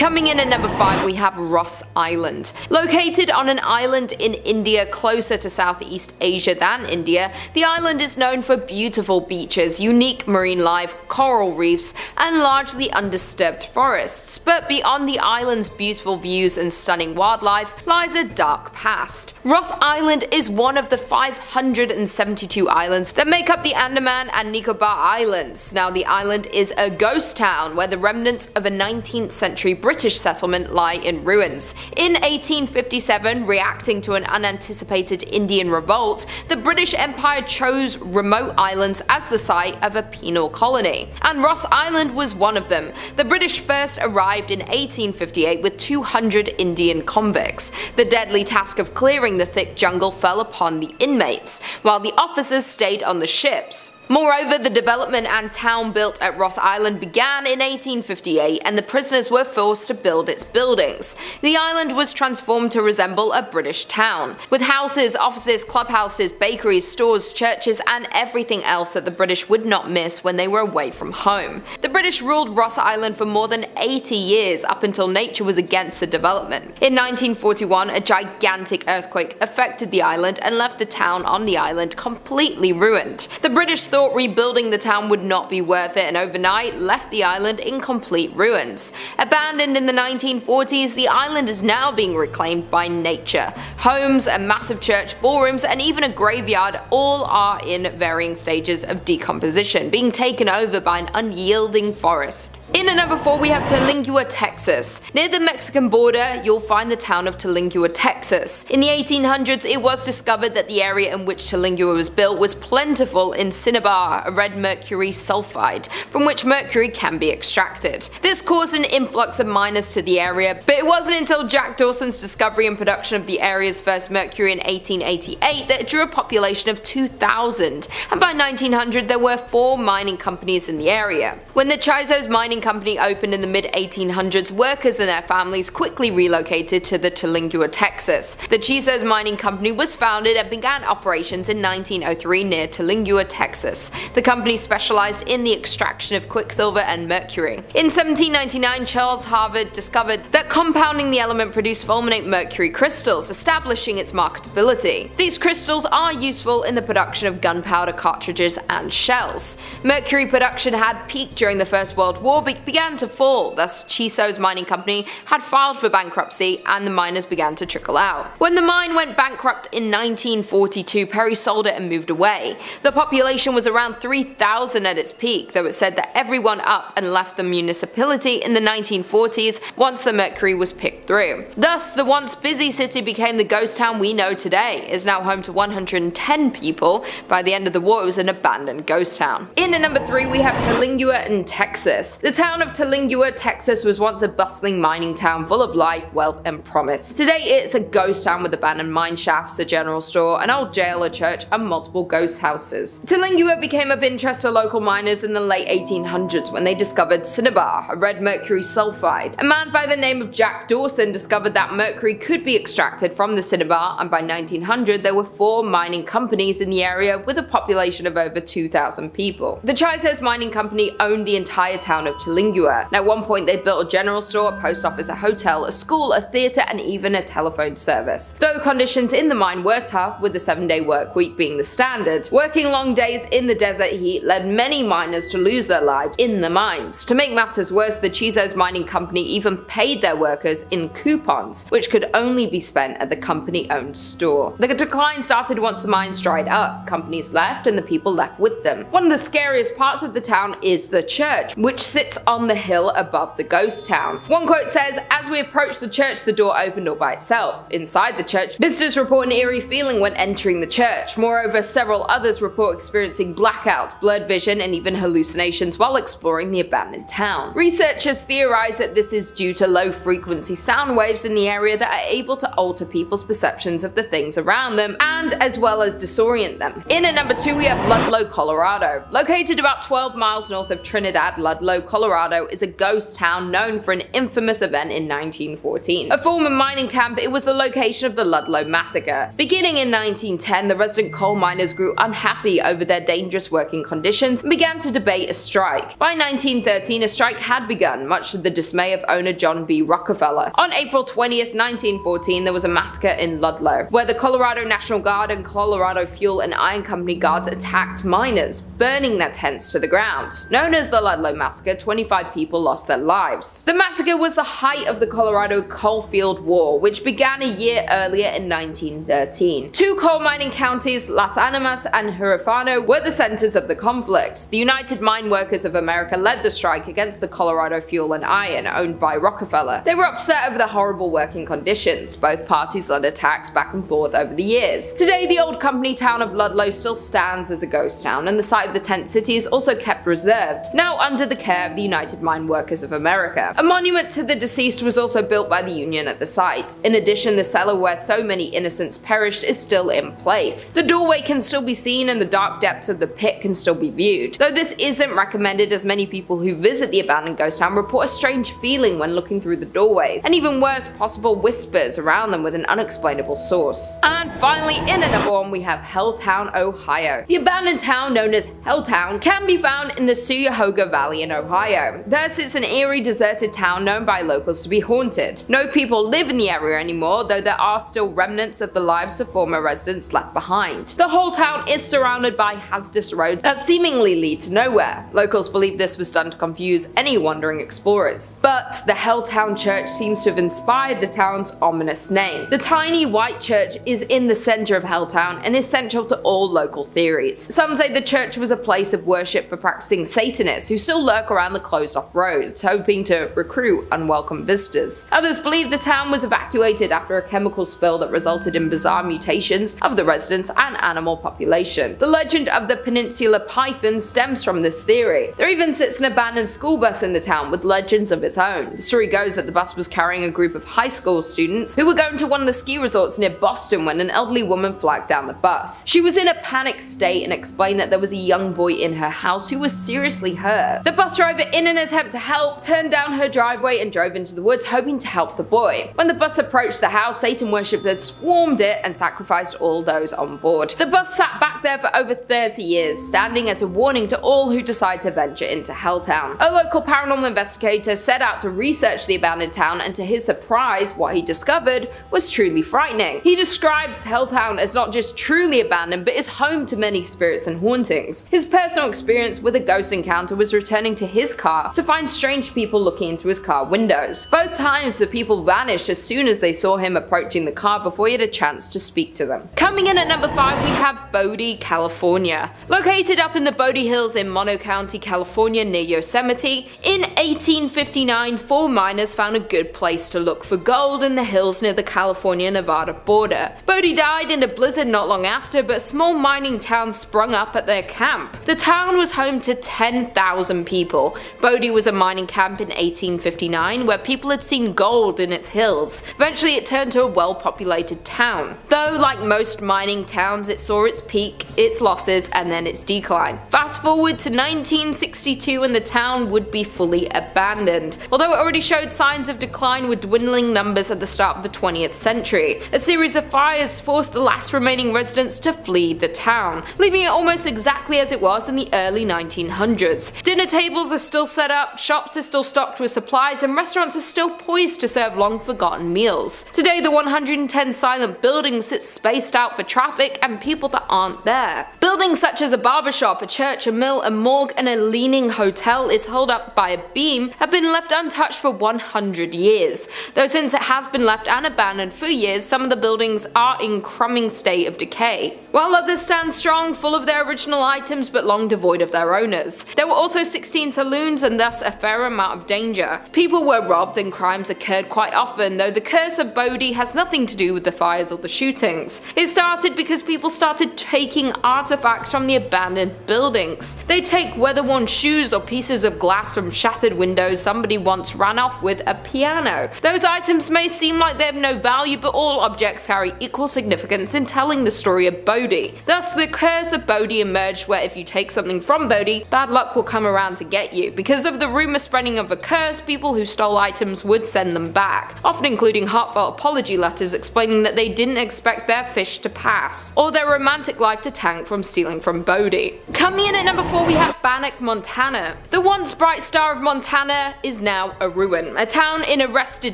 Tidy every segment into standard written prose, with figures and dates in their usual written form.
Coming in at number 5, we have Ross Island. Located on an island in India closer to Southeast Asia than India, the island is known for beautiful beaches, unique marine life, coral reefs, and largely undisturbed forests. But beyond the island's beautiful views and stunning wildlife lies a dark past. Ross Island is one of the 572 islands that make up the Andaman and Nicobar Islands. Now, the island is a ghost town where the remnants of a 19th century British settlement lie in ruins. In 1857, reacting to an unanticipated Indian revolt, the British Empire chose remote islands as the site of a penal colony, and Ross Island was one of them. The British first arrived in 1858 with 200 Indian convicts. The deadly task of clearing the thick jungle fell upon the inmates, while the officers stayed on the ships. Moreover, the development and town built at Ross Island began in 1858, and the prisoners were forced to build its buildings. The island was transformed to resemble a British town, with houses, offices, clubhouses, bakeries, stores, churches, and everything else that the British would not miss when they were away from home. The British ruled Ross Island for more than 80 years, up until nature was against the development. In 1941, a gigantic earthquake affected the island and left the town on the island completely ruined. The British thought rebuilding the town would not be worth it, and overnight left the island in complete ruins. Abandoned in the 1940s, the island is now being reclaimed by nature. Homes, a massive church, ballrooms, and even a graveyard all are in varying stages of decomposition, being taken over by an unyielding forest. In at number 4, we have Terlingua, Texas. Near the Mexican border, you'll find the town of Terlingua, Texas. In the 1800s, it was discovered that the area in which Terlingua was built was plentiful in cinnabar, a red mercury sulfide, from which mercury can be extracted. This caused an influx of miners to the area, but it wasn't until Jack Dawson's discovery and production of the area's first mercury in 1888 that it drew a population of 2,000, and by 1900 there were 4 mining companies in the area. When the Chiso's mining company opened in the mid-1800s, workers and their families quickly relocated to the Terlingua, Texas. The Chiso's mining company was founded and began operations in 1903 near Terlingua, Texas. The company specialized in the extraction of quicksilver and mercury. In 1799, Charles Harvard discovered that compounding the element produced fulminate mercury crystals, establishing its marketability. These crystals are useful in the production of gunpowder cartridges and shells. Mercury production had peaked during the First World War, but began to fall, thus Chiso's mining company had filed for bankruptcy and the miners began to trickle out. When the mine went bankrupt in 1942, Perry sold it and moved away. The population was around 3,000 at its peak, though it said that everyone up and left the municipality in the 1940s once the mercury was picked through. Thus, the once busy city became the ghost town we know today. It is now home to 110 people. By the end of the war, it was an abandoned ghost town. In at number 3, we have Terlingua in Texas. The town of Terlingua, Texas was once a bustling mining town full of life, wealth, and promise. Today it's a ghost town with abandoned mine shafts, a general store, an old jail, a church, and multiple ghost houses. Terlingua became of interest to local miners in the late 1800s when they discovered cinnabar, a red mercury sulfide. A man by the name of Jack Dawson discovered that mercury could be extracted from the cinnabar, and by 1900 there were 4 mining companies in the area with a population of over 2,000 people. The Chiso's mining company owned the entire town of Terlingua. At one point they built a general store, a post office, a hotel, a school, a theatre, and even a telephone service. Though conditions in the mine were tough, with the 7-day work week being the standard, working long days in the desert heat led many miners to lose their lives in the mines. To make matters worse, the Chiso's mining company even paid their workers in coupons, which could only be spent at the company-owned store. The decline started once the mines dried up. Companies left and the people left with them. One of the scariest parts of the town is the church, which sits on the hill above the ghost town. One quote says, "As we approached the church, the door opened all by itself. Inside the church, visitors report an eerie feeling when entering the church. Moreover, several others report experiencing blackouts, blurred vision, and even hallucinations while exploring the abandoned town." Researchers theorize that this is due to low-frequency sound waves in the area that are able to alter people's perceptions of the things around them, and as well as disorient them. In at number 2, we have Ludlow, Colorado. Located about 12 miles north of Trinidad, Ludlow, Colorado Colorado is a ghost town known for an infamous event in 1914. A former mining camp, it was the location of the Ludlow massacre. Beginning in 1910, the resident coal miners grew unhappy over their dangerous working conditions and began to debate a strike. By 1913, a strike had begun, much to the dismay of owner John B. Rockefeller. On April 20th, 1914, there was a massacre in Ludlow, where the Colorado National Guard and Colorado Fuel and Iron Company guards attacked miners, burning their tents to the ground. Known as the Ludlow Massacre, 25 people lost their lives. The massacre was the height of the Colorado Coalfield War, which began a year earlier in 1913. Two coal mining counties, Las Animas and Huerfano, were the centers of the conflict. The United Mine Workers of America led the strike against the Colorado Fuel and Iron, owned by Rockefeller. They were upset over the horrible working conditions. Both parties led attacks back and forth over the years. Today, the old company town of Ludlow still stands as a ghost town, and the site of the tent city is also kept preserved, now under the care of the United Mine Workers of America. A monument to the deceased was also built by the Union at the site. In addition, the cellar where so many innocents perished is still in place. The doorway can still be seen and the dark depths of the pit can still be viewed, though this isn't recommended as many people who visit the abandoned ghost town report a strange feeling when looking through the doorway, and even worse, possible whispers around them with an unexplainable source. And finally, in at number 1, we have Helltown, Ohio. The abandoned town known as Helltown can be found in the Cuyahoga Valley in Ohio. There sits an eerie, deserted town known by locals to be haunted. No people live in the area anymore, though there are still remnants of the lives of former residents left behind. The whole town is surrounded by hazardous roads that seemingly lead to nowhere. Locals believe this was done to confuse any wandering explorers. But the Helltown church seems to have inspired the town's ominous name. The tiny white church is in the center of Helltown and is central to all local theories. Some say the church was a place of worship for practicing Satanists who still lurk around the closed-off roads, hoping to recruit unwelcome visitors. Others believe the town was evacuated after a chemical spill that resulted in bizarre mutations of the residents and animal population. The legend of the Peninsula Python stems from this theory. There even sits an abandoned school bus in the town with legends of its own. The story goes that the bus was carrying a group of high school students who were going to one of the ski resorts near Boston when an elderly woman flagged down the bus. She was in a panicked state and explained that there was a young boy in her house who was seriously hurt. The bus driver, in an attempt to help, turned down her driveway and drove into the woods hoping to help the boy. When the bus approached the house, Satan worshippers swarmed it and sacrificed all those on board. The bus sat back there for over 30 years, standing as a warning to all who decide to venture into Helltown. A local paranormal investigator set out to research the abandoned town, and to his surprise, what he discovered was truly frightening. He describes Helltown as not just truly abandoned, but is home to many spirits and hauntings. His personal experience with a ghost encounter was returning to his car to find strange people looking into his car windows. Both times the people vanished as soon as they saw him approaching the car before he had a chance to speak to them. Coming in at number 5, we have Bodie, California. Located up in the Bodie Hills in Mono County, California near Yosemite, in 1859 4 miners found a good place to look for gold in the hills near the California-Nevada border. Bodie died in a blizzard not long after, but a small mining town sprung up at their camp. The town was home to 10,000 people. Bodie was a mining camp in 1859 where people had seen gold in its hills. Eventually it turned to a well-populated town. Though, like most mining towns, it saw its peak, its losses, and then its decline. Fast forward to 1962 and the town would be fully abandoned. Although it already showed signs of decline with dwindling numbers at the start of the 20th century. A series of fires forced the last remaining residents to flee the town, leaving it almost exactly as it was in the early 1900s. Dinner tables are still set up, shops are still stocked with supplies, and restaurants are still poised to serve long-forgotten meals. Today, the 110 silent buildings sit spaced out for traffic and people that aren't there. Buildings such as a barbershop, a church, a mill, a morgue, and a leaning hotel is held up by a beam have been left untouched for 100 years. Though since it has been left and abandoned for years, some of the buildings are in crumbling state of decay, while others stand strong, full of their original items but long devoid of their owners. There were also 16 saloons and thus a fair amount of danger. People were robbed and crimes occurred quite often, though the curse of Bodie has nothing to do with the fires or the shootings. It started because people started taking artifacts from the abandoned buildings. They take weather-worn shoes or pieces of glass from shattered windows somebody once ran off with a piano. Those items may seem like they have no value, but all objects carry equal significance in telling the story of Bodie. Thus, the curse of Bodie emerged where if you take something from Bodie, bad luck will come around to get you. Because of the rumor spreading of a curse, people who stole items would send them back, often including heartfelt apology letters explaining that they didn't expect their fish to pass, or their romantic life to tank from stealing from Bodie. Coming in at number 4 we have Bannack, Montana. The once bright star of Montana is now a ruin, a town in arrested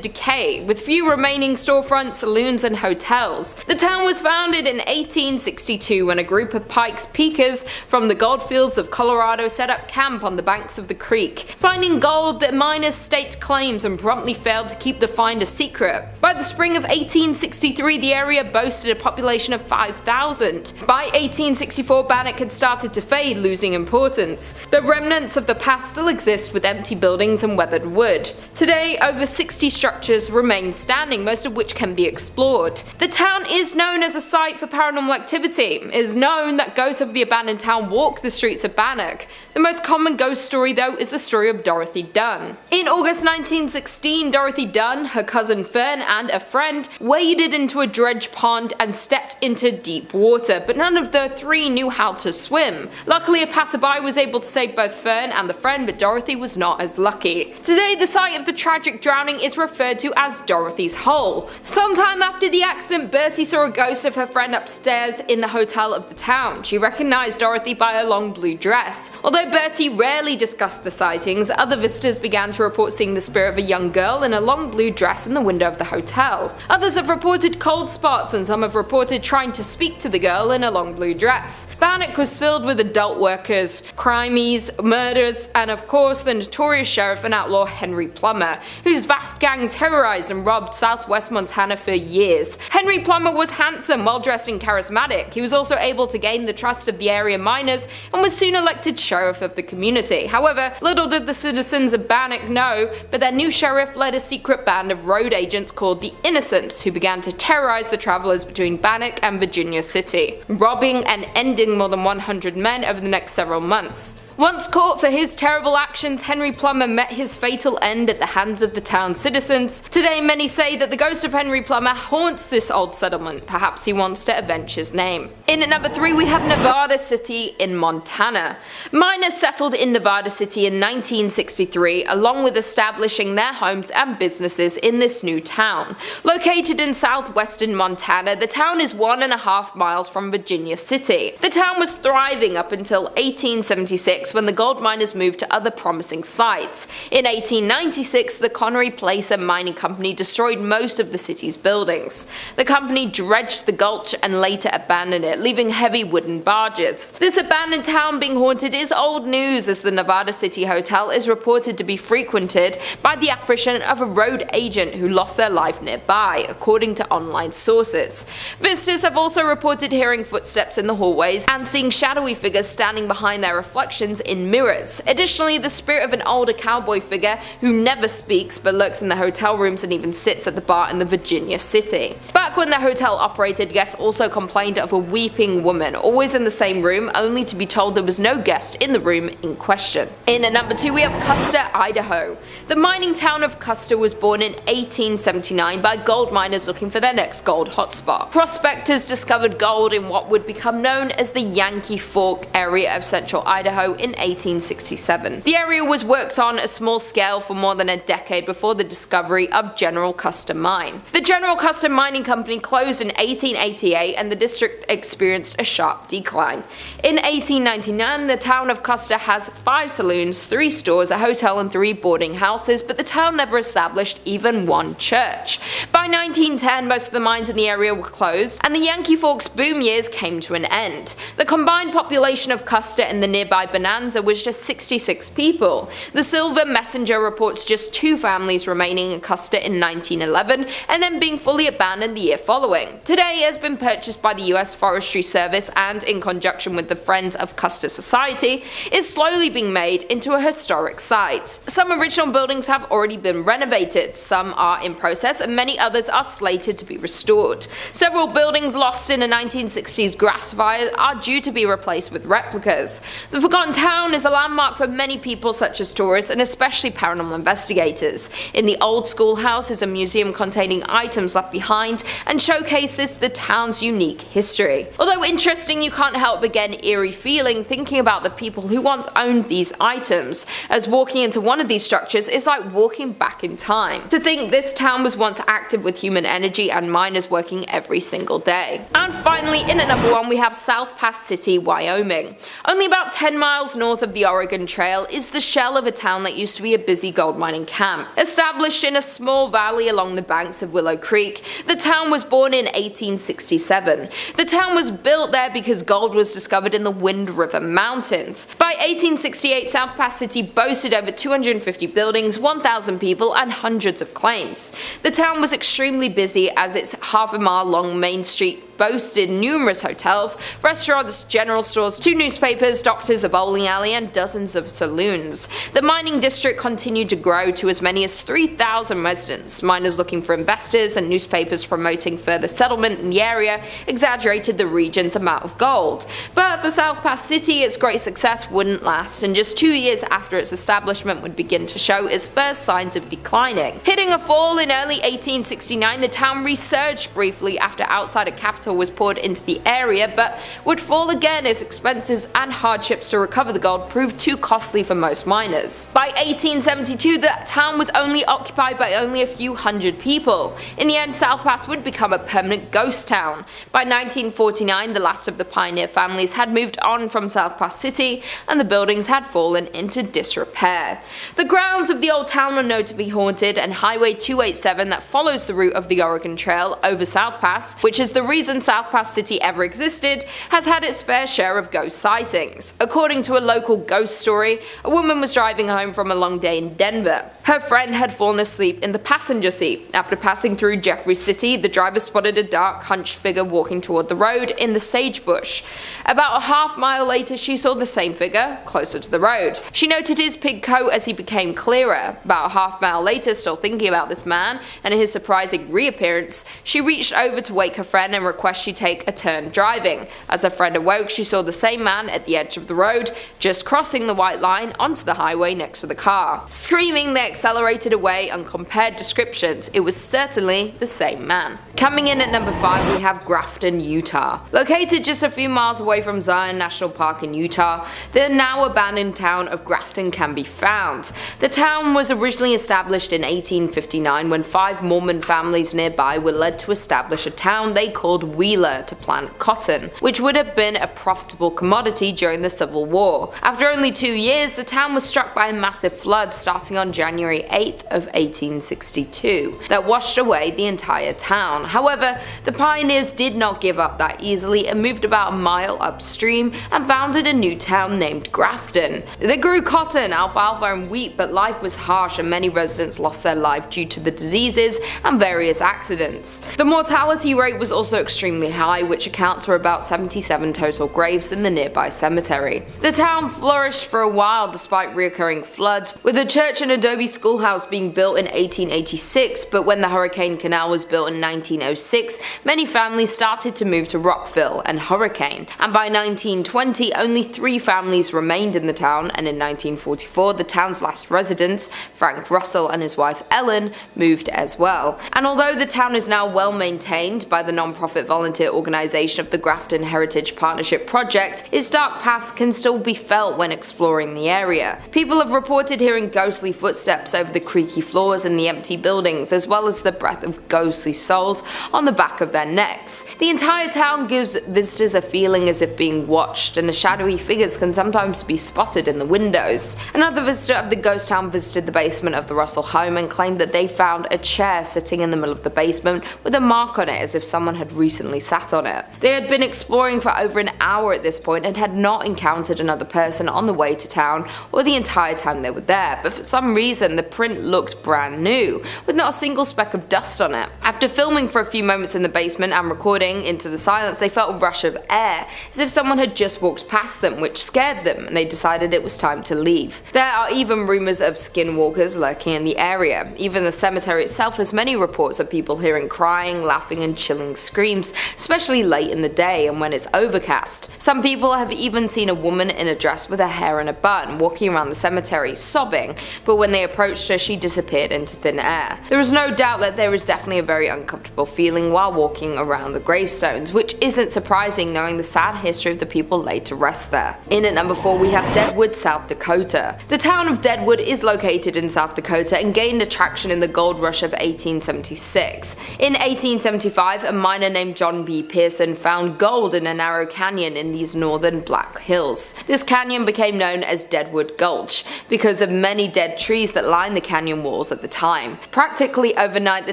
decay, with few remaining storefronts, saloons and hotels. The town was founded in 1862 when a group of Pikes Peakers from the Goldfields of Colorado set up camp on the banks of the creek. Finding gold, the miners staked claims and promptly failed to keep the find a secret. By the spring of 1863 the area boasted a population of 5,000. By 1864 Bannack had started to fade, losing importance. The remnants of the past still exist with empty buildings and weathered wood. Today over 60 structures remain standing, most of which can be explored. The town is known as a site for paranormal activity. It is known that ghosts of the abandoned town walk the streets of Bannack. The most common ghost story though is the story of Dorothy Dunn. In August 1916, Dorothy Dunn, her cousin Fern and a friend waded into a dredge pond and stepped into deep water, but none of the three knew how to swim. Luckily a passerby was able to save both Fern and the friend, but Dorothy was not as lucky. Today the site of the tragic drowning is referred to as Dorothy's Hole. Sometime after the accident, Bertie saw a ghost of her friend upstairs in the hotel of the town. She recognized Dorothy by her long blue dress. Although Bertie rarely discussed the sightings, other visitors began to report seeing the spirit of a young girl in a long blue dress in the window of the hotel. Others have reported cold spots and some have reported trying to speak to the girl in a long blue dress. Bannack was filled with adult workers, crimes, murders, and of course the notorious sheriff and outlaw Henry Plummer, whose vast gang terrorized and robbed southwest Montana for years. Henry Plummer was handsome, well-dressed and charismatic. He was also able to gain the trust of the area miners and was soon elected sheriff of the community. However, little did the citizens of Bannack know, but their new sheriff led a secret band of road agents called the Innocents, who began to terrorize the travelers between Bannack and Virginia City, robbing and ending more than 100 men over the next several months. Once caught for his terrible actions, Henry Plummer met his fatal end at the hands of the town's citizens. Today many say that the ghost of Henry Plummer haunts this old settlement. Perhaps he wants to avenge his name. In at number 3 we have Nevada City in Montana. Miners settled in Nevada City in 1963, along with establishing their homes and businesses in this new town. Located in southwestern Montana, the town is 1.5 miles from Virginia City. The town was thriving up until 1876, when the gold miners moved to other promising sites. In 1896, the Connery Placer Mining Company destroyed most of the city's buildings. The company dredged the gulch and later abandoned it, leaving heavy wooden barges. This abandoned town being haunted is old news, as the Nevada City Hotel is reported to be frequented by the apparition of a road agent who lost their life nearby, according to online sources. Visitors have also reported hearing footsteps in the hallways and seeing shadowy figures standing behind their reflections in mirrors. Additionally, the spirit of an older cowboy figure who never speaks but lurks in the hotel rooms and even sits at the bar in the Virginia City. Back when the hotel operated, guests also complained of a weeping woman, always in the same room, only to be told there was no guest in the room in question. In at number 2 we have Custer, Idaho. The mining town of Custer was born in 1879 by gold miners looking for their next gold hotspot. Prospectors discovered gold in what would become known as the Yankee Fork area of central Idaho in 1867. The area was worked on a small scale for more than a decade before the discovery of General Custer Mine. The General Custer Mining Company closed in 1888 and the district experienced a sharp decline. In 1899, the town of Custer has 5 saloons, 3 stores, a hotel and 3 boarding houses, but the town never established even one church. By 1910, most of the mines in the area were closed and the Yankee Forks boom years came to an end. The combined population of Custer and the nearby Bonanza was just 66 people. The Silver Messenger reports just 2 families remaining in Custer in 1911 and then being fully abandoned the year following. Today it has been purchased by the US Forestry Service and, in conjunction with the Friends of Custer Society, is slowly being made into a historic site. Some original buildings have already been renovated, some are in process and many others are slated to be restored. Several buildings lost in a 1960s grass fire are due to be replaced with replicas. The forgotten town is a landmark for many people such as tourists and especially paranormal investigators. In the old schoolhouse is a museum containing items left behind and showcases the town's unique history. Although interesting, you can't help but get an eerie feeling thinking about the people who once owned these items, as walking into one of these structures is like walking back in time. To think this town was once active with human energy and miners working every single day. And finally, in at number 1 we have South Pass City, Wyoming. Only about 10 miles north of the Oregon Trail is the shell of a town that used to be a busy gold mining camp. Established in a small valley along the banks of Willow Creek, the town was born in 1867. The town was built there because gold was discovered in the Wind River Mountains. By 1868, South Pass City boasted over 250 buildings, 1,000 people, and hundreds of claims. The town was extremely busy as its half-a-mile-long main street boasted numerous hotels, restaurants, general stores, 2 newspapers, doctors, a bowling alley, and dozens of saloons. The mining district continued to grow to as many as 3,000 residents. Miners looking for investors and newspapers promoting further settlement in the area exaggerated the region's amount of gold. But for South Pass City, its great success wouldn't last, and just 2 years after its establishment would begin to show its first signs of declining. Hitting a fall in early 1869, the town resurged briefly after outsider capital was poured into the area, but would fall again as expenses and hardships to recover the gold proved too costly for most miners. By 1872, the town was only occupied by only a few hundred people. In the end, South Pass would become a permanent ghost town. By 1949, the last of the pioneer families had moved on from South Pass City, and the buildings had fallen into disrepair. The grounds of the old town are known to be haunted, and Highway 287 that follows the route of the Oregon Trail over South Pass, which is the reason South Pass City ever existed, has had its fair share of ghost sightings. According to a local ghost story, a woman was driving home from a long day in Denver. Her friend had fallen asleep in the passenger seat. After passing through Jeffrey City, the driver spotted a dark, hunched figure walking toward the road in the sagebrush. About a half-mile later, she saw the same figure closer to the road. She noted his pig coat as he became clearer. About a half-mile later, still thinking about this man and his surprising reappearance, she reached over to wake her friend and request she take a turn driving. As her friend awoke, she saw the same man at the edge of the road, just crossing the white line onto the highway next to the car. Screaming, they accelerated away and compared descriptions. It was certainly the same man. Coming in at number 5, we have Grafton, Utah. Located just a few miles away from Zion National Park in Utah, the now abandoned town of Grafton can be found. The town was originally established in 1859 when 5 Mormon families nearby were led to establish a town they called Wheeler to plant cotton, which would have been a profitable commodity during the Civil War. After only 2 years, the town was struck by a massive flood starting on January 8th of 1862 that washed away the entire town. However, the pioneers did not give up that easily and moved about a mile upstream and founded a new town named Grafton. They grew cotton, alfalfa, and wheat, but life was harsh and many residents lost their life due to the diseases and various accidents. The mortality rate was also extremely high, which accounts for about 77 total graves in the nearby cemetery. The town flourished for a while despite recurring floods, with a church and adobe schoolhouse being built in 1886, but when the Hurricane Canal was built in 1906, many families started to move to Rockville and Hurricane, and by 1920 only 3 families remained in the town, and in 1944 the town's last residents, Frank Russell and his wife Ellen, moved as well. And although the town is now well maintained by the non-profit volunteer organization of the Grafton Heritage Partnership Project, its dark past can still be felt when exploring the area. People have reported hearing ghostly footsteps over the creaky floors in the empty buildings, as well as the breath of ghostly souls on the back of their necks. The entire town gives visitors a feeling as if being watched, and the shadowy figures can sometimes be spotted in the windows. Another visitor of the ghost town visited the basement of the Russell home and claimed that they found a chair sitting in the middle of the basement with a mark on it as if someone had recently sat on it. They had been exploring for over an hour at this point and had not encountered another person on the way to town or the entire time they were there, but for some reason and the print looked brand new, with not a single speck of dust on it. After filming for a few moments in the basement and recording into the silence, they felt a rush of air, as if someone had just walked past them, which scared them, and they decided it was time to leave. There are even rumours of skinwalkers lurking in the area. Even the cemetery itself has many reports of people hearing crying, laughing and chilling screams, especially late in the day and when it's overcast. Some people have even seen a woman in a dress with her hair in a bun walking around the cemetery sobbing, but when they approached her she disappeared into thin air. There is no doubt that there is definitely a very uncomfortable feeling while walking around the gravestones, which isn't surprising knowing the sad history of the people laid to rest there. In at number 4 we have Deadwood, South Dakota. The town of Deadwood is located in South Dakota and gained attraction in the gold rush of 1876. In 1875, a miner named John B. Pearson found gold in a narrow canyon in these northern Black Hills. This canyon became known as Deadwood Gulch because of many dead trees that lined the canyon walls at the time. Practically overnight, the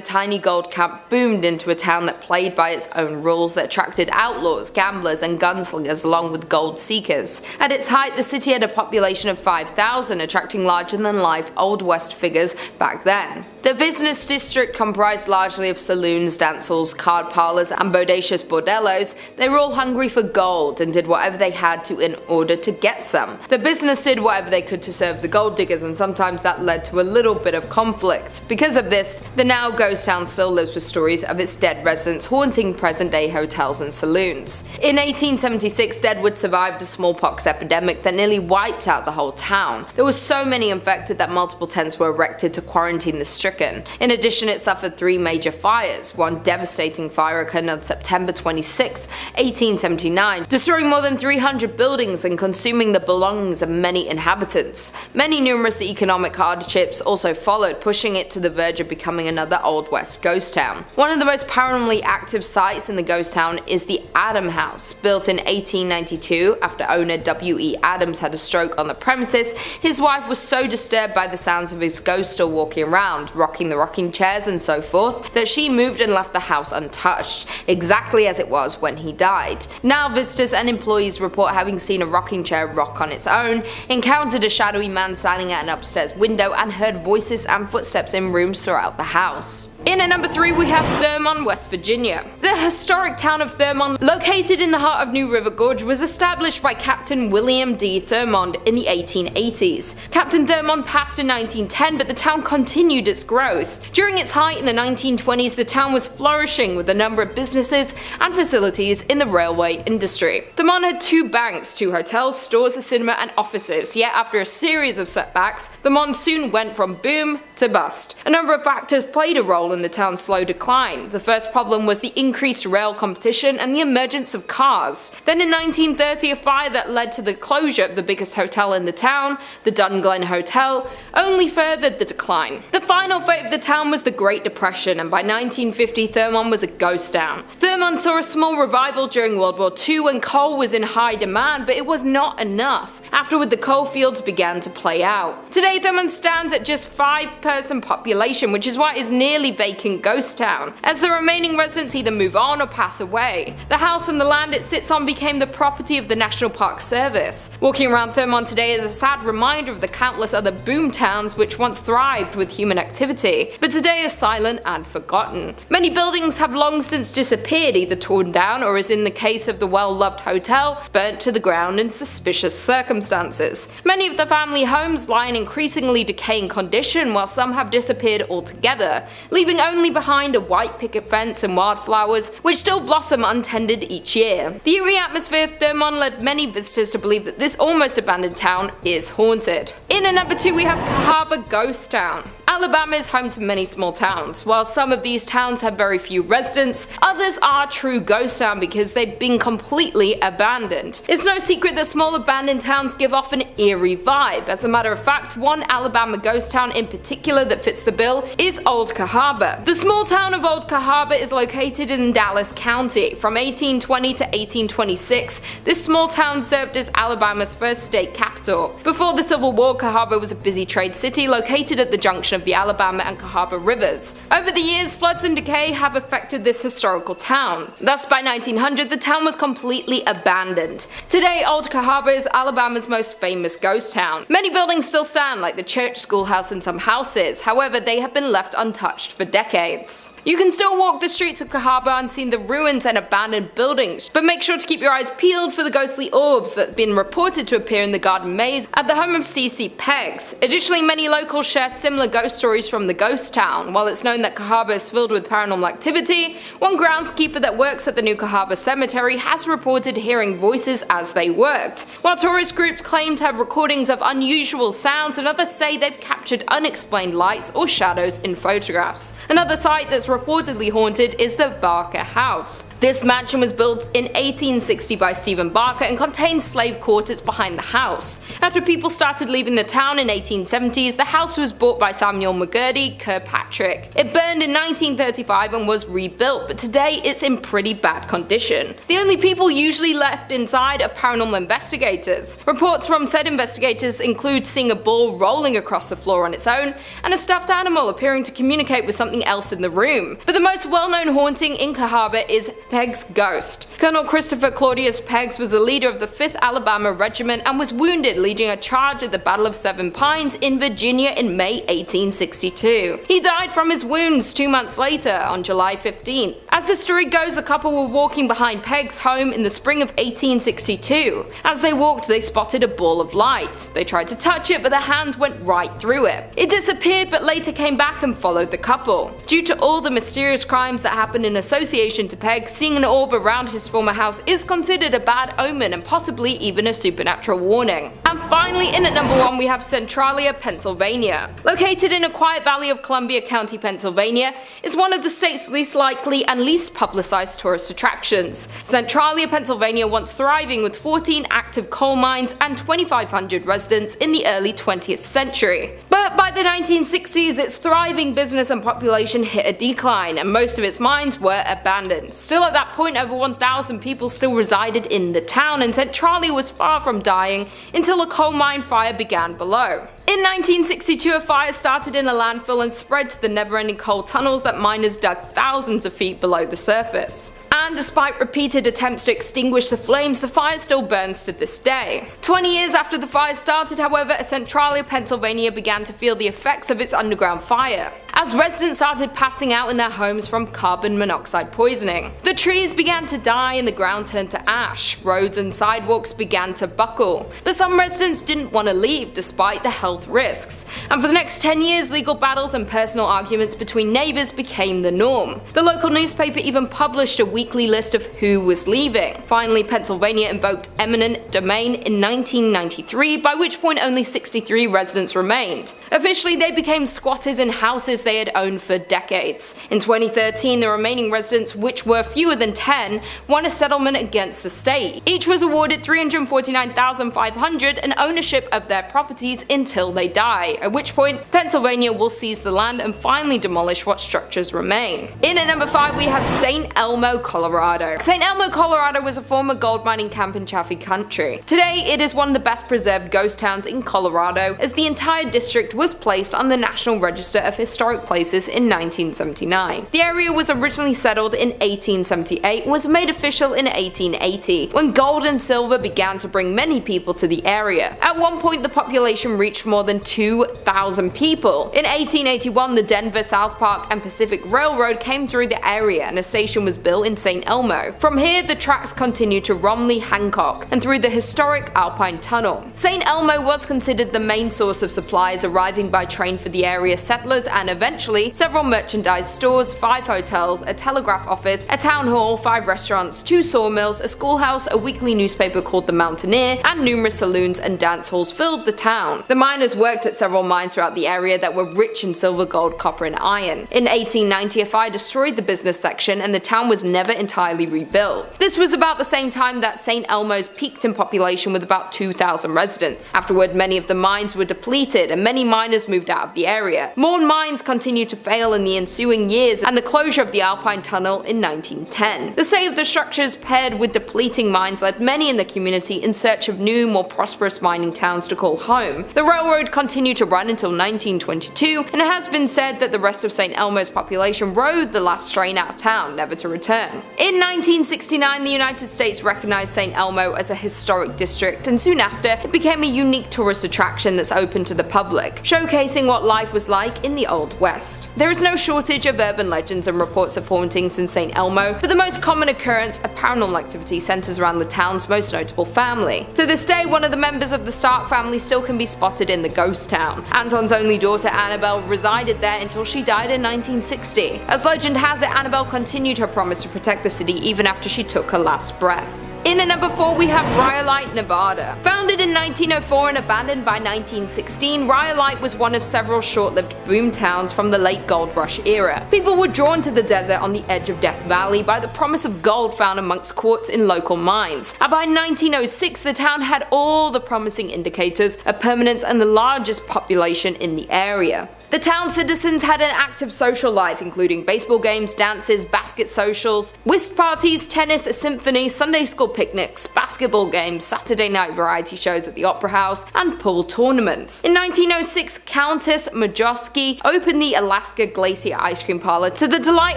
tiny gold camp boomed into a town that played by its own rules that attracted outlaws, gamblers and gunslingers along with gold seekers. At its height, the city had a population of 5,000, attracting larger-than-life Old West figures back then. The business district comprised largely of saloons, dance halls, card parlors and bodacious bordellos. They were all hungry for gold and did whatever they had to in order to get some. The business did whatever they could to serve the gold diggers, and sometimes that led to a little bit of conflict. Because of this, the now ghost town still lives with stories of its dead residents haunting present-day hotels and saloons. In 1876, Deadwood survived a smallpox epidemic that nearly wiped out the whole town. There were so many infected that multiple tents were erected to quarantine the stricken. In addition, it suffered 3 major fires. One devastating fire occurred on September 26, 1879, destroying more than 300 buildings and consuming the belongings of many inhabitants. Many numerous economic hardships also followed, pushing it to the verge of becoming another Old West ghost town. One of the most paranormally active sites in the ghost town is the Adam House. Built in 1892 after owner W.E. Adams had a stroke on the premises, his wife was so disturbed by the sounds of his ghost still walking around, rocking the rocking chairs and so forth, that she moved and left the house untouched, exactly as it was when he died. Now visitors and employees report having seen a rocking chair rock on its own, encountered a shadowy man standing at an upstairs window and heard voices and footsteps in rooms throughout the house. In at number 3 we have Thurmond, West Virginia. The historic town of Thurmond, located in the heart of New River Gorge, was established by Captain William D. Thurmond in the 1880s. Captain Thurmond passed in 1910, but the town continued its growth. During its height in the 1920s, the town was flourishing with a number of businesses and facilities in the railway industry. Thurmond had 2 banks, 2 hotels, stores, a cinema and offices, yet after a series of setbacks, Thurmond soon went from boom to bust. A number of factors played a role in the town's slow decline. The first problem was the increased rail competition and the emergence of cars. Then in 1930, a fire that led to the closure of the biggest hotel in the town, the Dunglen Hotel, only furthered the decline. The final fate of the town was the Great Depression, and by 1950 Thurmond was a ghost town. Thurmond saw a small revival during World War II when coal was in high demand, but it was not enough. Afterward, the coal fields began to play out. Today Thurmond stands at just 5-person population, which is why it is nearly vacant ghost town, as the remaining residents either move on or pass away. The house and the land it sits on became the property of the National Park Service. Walking around Thurmond today is a sad reminder of the countless other boom towns which once thrived with human activity, but today are silent and forgotten. Many buildings have long since disappeared, either torn down or, as in the case of the well-loved hotel, burnt to the ground in suspicious circumstances. Many of the family homes lie in increasingly decaying condition, while some have disappeared altogether, leaving only behind a white picket fence and wildflowers which still blossom untended each year. The eerie atmosphere of Thurmond led many visitors to believe that this almost abandoned town is haunted. In at number 2 we have Cahaba Ghost Town. Alabama is home to many small towns. While some of these towns have very few residents, others are true ghost town because they've been completely abandoned. It's no secret that small abandoned towns give off an eerie vibe. As a matter of fact, one Alabama ghost town in particular that fits the bill is Old Cahaba. The small town of Old Cahaba is located in Dallas County. From 1820 to 1826, this small town served as Alabama's first state capital. Before the Civil War, Cahaba was a busy trade city located at the junction of the Alabama and Cahaba rivers. Over the years, floods and decay have affected this historical town. Thus, by 1900, the town was completely abandoned. Today, Old Cahaba is Alabama's most famous ghost town. Many buildings still stand, like the church, schoolhouse, and some houses. However, they have been left untouched for decades. You can still walk the streets of Cahaba and see the ruins and abandoned buildings, but make sure to keep your eyes peeled for the ghostly orbs that have been reported to appear in the garden maze at the home of C.C. Peggs. Additionally, many locals share similar ghost stories from the ghost town. While it's known that Cahaba is filled with paranormal activity, one groundskeeper that works at the new Cahaba cemetery has reported hearing voices as they worked. While tourist groups claim to have recordings of unusual sounds, and others say they've captured unexplained lights or shadows in photographs. Another site that's reportedly haunted is the Barker House. This mansion was built in 1860 by Stephen Barker and contained slave quarters behind the house. After people started leaving the town in 1870s, the house was bought by Samuel McGurdy Kirkpatrick. It burned in 1935 and was rebuilt, but today it's in pretty bad condition. The only people usually left inside are paranormal investigators. Reports from said investigators include seeing a ball rolling across the floor on its own, and a stuffed animal appearing to communicate with something else in the room. But the most well-known haunting in Cahaba is Peggs' ghost. Colonel Christopher Claudius Peggs was the leader of the 5th Alabama Regiment and was wounded leading a charge at the Battle of Seven Pines in Virginia in May 1862. He died from his wounds 2 months later, on July 15th. As the story goes, a couple were walking behind Peggs' home in the spring of 1862. As they walked, they spotted a ball of light. They tried to touch it, but their hands went right through it. It disappeared, but later came back and followed the couple. Due to all the mysterious crimes that happened in association to Peggs, seeing an orb around his former house is considered a bad omen and possibly even a supernatural warning. And finally, in at number 1, we have Centralia, Pennsylvania. Located in a quiet valley of Columbia County, Pennsylvania, is one of the state's least likely and least publicized tourist attractions. Centralia, Pennsylvania, once thriving with 14 active coal mines and 2,500 residents in the early 20th century. But by the 1960s, its thriving business and population hit a decline, and most of its mines were abandoned. Still, at that point, over 1,000 people still resided in the town, and Centralia was far from dying until a coal mine fire began below. In 1962, a fire started in a landfill and spread to the never-ending coal tunnels that miners dug thousands of feet below the surface. And despite repeated attempts to extinguish the flames, the fire still burns to this day. 20 years after the fire started, however, Centralia, Pennsylvania began to feel the effects of its underground fire, as residents started passing out in their homes from carbon monoxide poisoning. The trees began to die and the ground turned to ash. Roads and sidewalks began to buckle. But some residents didn't want to leave despite the health risks, and for the next 10 years, legal battles and personal arguments between neighbors became the norm. The local newspaper even published a weekly list of who was leaving. Finally, Pennsylvania invoked eminent domain in 1993, by which point only 63 residents remained. Officially, they became squatters in houses they had owned for decades. In 2013, the remaining residents, which were fewer than 10, won a settlement against the state. Each was awarded $349,500 and ownership of their properties until they die, at which point Pennsylvania will seize the land and finally demolish what structures remain. In at number 5, we have St. Elmo, Colorado. St. Elmo, Colorado was a former gold mining camp in Chaffee Country. Today, it is one of the best preserved ghost towns in Colorado, as the entire district was placed on the National Register of Historic Places in 1979. The area was originally settled in 1878 and was made official in 1880, when gold and silver began to bring many people to the area. At one point, the population reached more than 2,000 people. In 1881, the Denver, South Park, and Pacific Railroad came through the area and a station was built in St. Elmo. From here, the tracks continued to Romley, Hancock, and through the historic Alpine Tunnel. St. Elmo was considered the main source of supplies arriving by train for the area settlers, and eventually several merchandise stores, 5 hotels, a telegraph office, a town hall, 5 restaurants, 2 sawmills, a schoolhouse, a weekly newspaper called The Mountaineer, and numerous saloons and dance halls filled the town. The miners worked at several mines throughout the area that were rich in silver, gold, copper, and iron. In 1890, a fire destroyed the business section and the town was never entirely rebuilt. This was about the same time that St. Elmo's peaked in population with about 2,000 residents. Afterward, many of the mines were depleted and many miners moved out of the area. More mines continued to fail in the ensuing years and the closure of the Alpine Tunnel in 1910. The state of the structures paired with depleting mines led many in the community in search of new, more prosperous mining towns to call home. The railroad continued to run until 1922, and it has been said that the rest of St. Elmo's population rode the last train out of town, never to return. In 1969, the United States recognized St. Elmo as a historic district, and soon after, it became a unique tourist attraction that's open to the public, showcasing what life was like in the Old West. There is no shortage of urban legends and reports of hauntings in St. Elmo, but the most common occurrence of paranormal activity centers around the town's most notable family. To this day, one of the members of the Stark family still can be spotted in the ghost town. Anton's only daughter Annabelle resided there until she died in 1960. As legend has it, Annabelle continued her promise to protect the city even after she took her last breath. In at number 4 we have Rhyolite, Nevada. Founded in 1904 and abandoned by 1916, Rhyolite was one of several short-lived boom towns from the late gold rush era. People were drawn to the desert on the edge of Death Valley by the promise of gold found amongst quartz in local mines. And by 1906 the town had all the promising indicators of permanence and the largest population in the area. The town's citizens had an active social life, including baseball games, dances, basket socials, whist parties, tennis, a symphony, Sunday school picnics, basketball games, Saturday night variety shows at the Opera House, and pool tournaments. In 1906, Countess Majowski opened the Alaska Glacier Ice Cream Parlor to the delight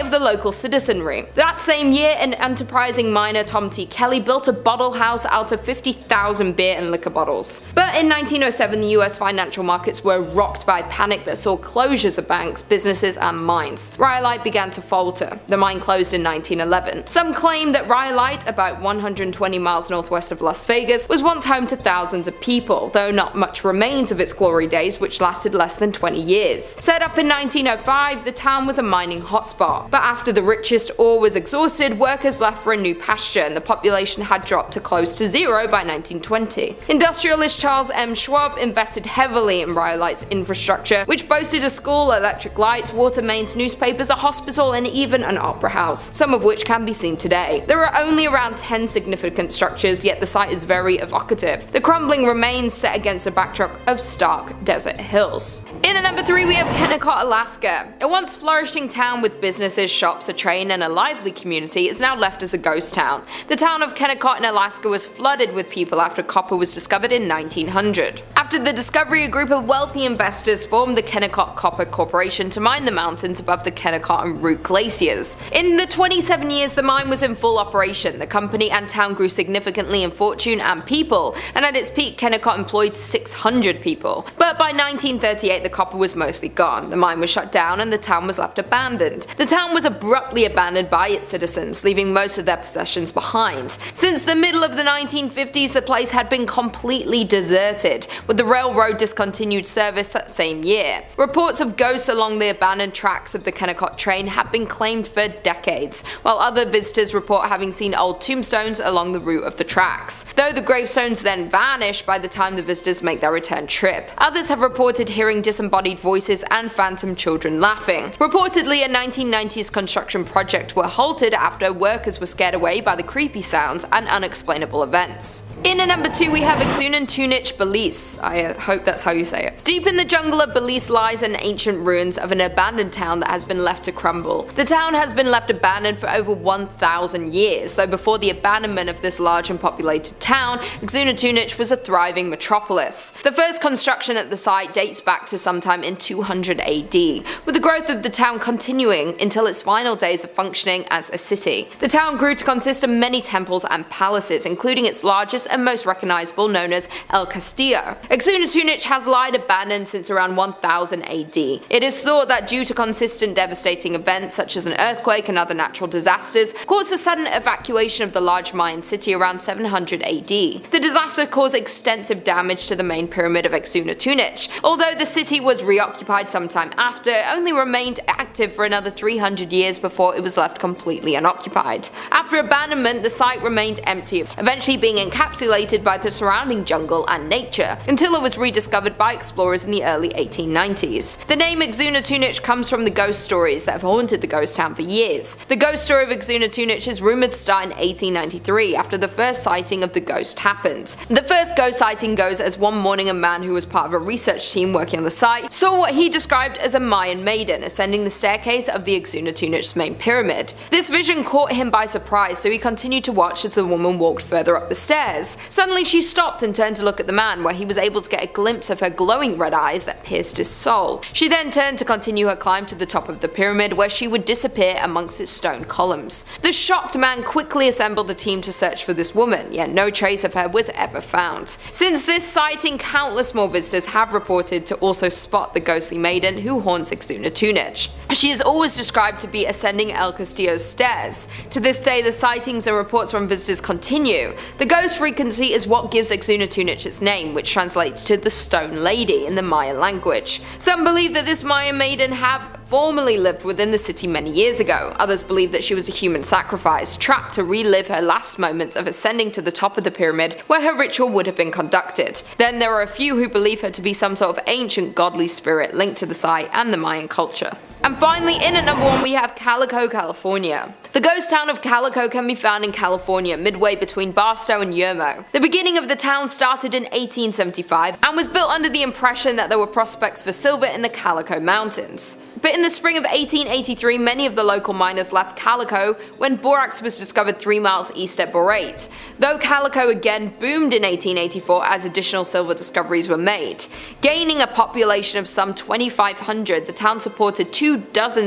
of the local citizenry. That same year, an enterprising miner, Tom T. Kelly, built a bottle house out of 50,000 beer and liquor bottles. But in 1907, the US financial markets were rocked by panic that saw closures of banks, businesses, and mines. Rhyolite began to falter. The mine closed in 1911. Some claim that Rhyolite, about 120 miles northwest of Las Vegas, was once home to thousands of people, though not much remains of its glory days, which lasted less than 20 years. Set up in 1905, the town was a mining hotspot, but after the richest ore was exhausted, workers left for a new pasture, and the population had dropped to close to zero by 1920. Industrialist Charles M. Schwab invested heavily in Rhyolite's infrastructure, which boasted a school, electric lights, water mains, newspapers, a hospital, and even an opera house, some of which can be seen today. There are only around 10 significant structures, yet the site is very evocative. The crumbling remains set against a backdrop of stark desert hills. In at number 3 we have Kennecott, Alaska. A once flourishing town with businesses, shops, a train, and a lively community is now left as a ghost town. The town of Kennecott in Alaska was flooded with people after copper was discovered in 1900. After the discovery, a group of wealthy investors formed the Kennecott Copper Corporation to mine the mountains above the Kennecott and Root glaciers. In the 27 years the mine was in full operation, the company and town grew significantly in fortune and people, and at its peak Kennecott employed 600 people. But by 1938 the copper was mostly gone, the mine was shut down, and the town was left abandoned. The town was abruptly abandoned by its citizens, leaving most of their possessions behind. Since the middle of the 1950s the place had been completely deserted, with the railroad discontinued service that same year. Reports of ghosts along the abandoned tracks of the Kennecott train have been claimed for decades, while other visitors report having seen old tombstones along the route of the tracks, though the gravestones then vanish by the time the visitors make their return trip. Others have reported hearing disembodied voices and phantom children laughing. Reportedly, a 1990s construction project were halted after workers were scared away by the creepy sounds and unexplainable events. In at number 2 we have Xunantunich, Belize. I hope that's how you say it. Deep in the jungle of Belize lies an ancient ruins of an abandoned town that has been left to crumble. The town has been left abandoned for over 1,000 years, though before the abandonment of this large and populated town, Xunantunich was a thriving metropolis. The first construction at the site dates back to sometime in 200 AD, with the growth of the town continuing until its final days of functioning as a city. The town grew to consist of many temples and palaces, including its largest and most recognizable, known as El Castillo. Xunantunich has lied abandoned since around 1000 AD. It is thought that due to consistent devastating events such as an earthquake and other natural disasters, caused a sudden evacuation of the large Mayan city around 700 AD. The disaster caused extensive damage to the main pyramid of Xunantunich. Although the city was reoccupied sometime after, it only remained active for another 300 years before it was left completely unoccupied. After abandonment, the site remained empty, eventually being encapsulated by the surrounding jungle and nature, until it was rediscovered by explorers in the early 1890s. 1990s. The name Xunantunich comes from the ghost stories that have haunted the ghost town for years. The ghost story of Xunantunich is rumoured to start in 1893 after the first sighting of the ghost happened. The first ghost sighting goes as one morning a man who was part of a research team working on the site saw what he described as a Mayan maiden ascending the staircase of the Xunantunich's main pyramid. This vision caught him by surprise, so he continued to watch as the woman walked further up the stairs. Suddenly she stopped and turned to look at the man, where he was able to get a glimpse of her glowing red eyes that pierced his soul. She then turned to continue her climb to the top of the pyramid, where she would disappear amongst its stone columns. The shocked man quickly assembled a team to search for this woman, yet no trace of her was ever found. Since this sighting, countless more visitors have reported to also spot the ghostly maiden who haunts Xunantunich. She is always described to be ascending El Castillo's stairs. To this day, the sightings and reports from visitors continue. The ghost frequency is what gives Xunantunich its name, which translates to the Stone Lady in the Mayan language. Some believe that this Mayan maiden have formerly lived within the city many years ago. Others believe that she was a human sacrifice, trapped to relive her last moments of ascending to the top of the pyramid where her ritual would have been conducted. Then there are a few who believe her to be some sort of ancient godly spirit linked to the site and the Mayan culture. And finally, in at number 1 we have Calico, California. The ghost town of Calico can be found in California, midway between Batsto and Yermo. The beginning of the town started in 1875 and was built under the impression that there were prospects for silver in the Calico Mountains. But in the spring of 1883, many of the local miners left Calico when borax was discovered 3 miles east at Borate. Though Calico again boomed in 1884 as additional silver discoveries were made. Gaining a population of some 2,500, the town supported 24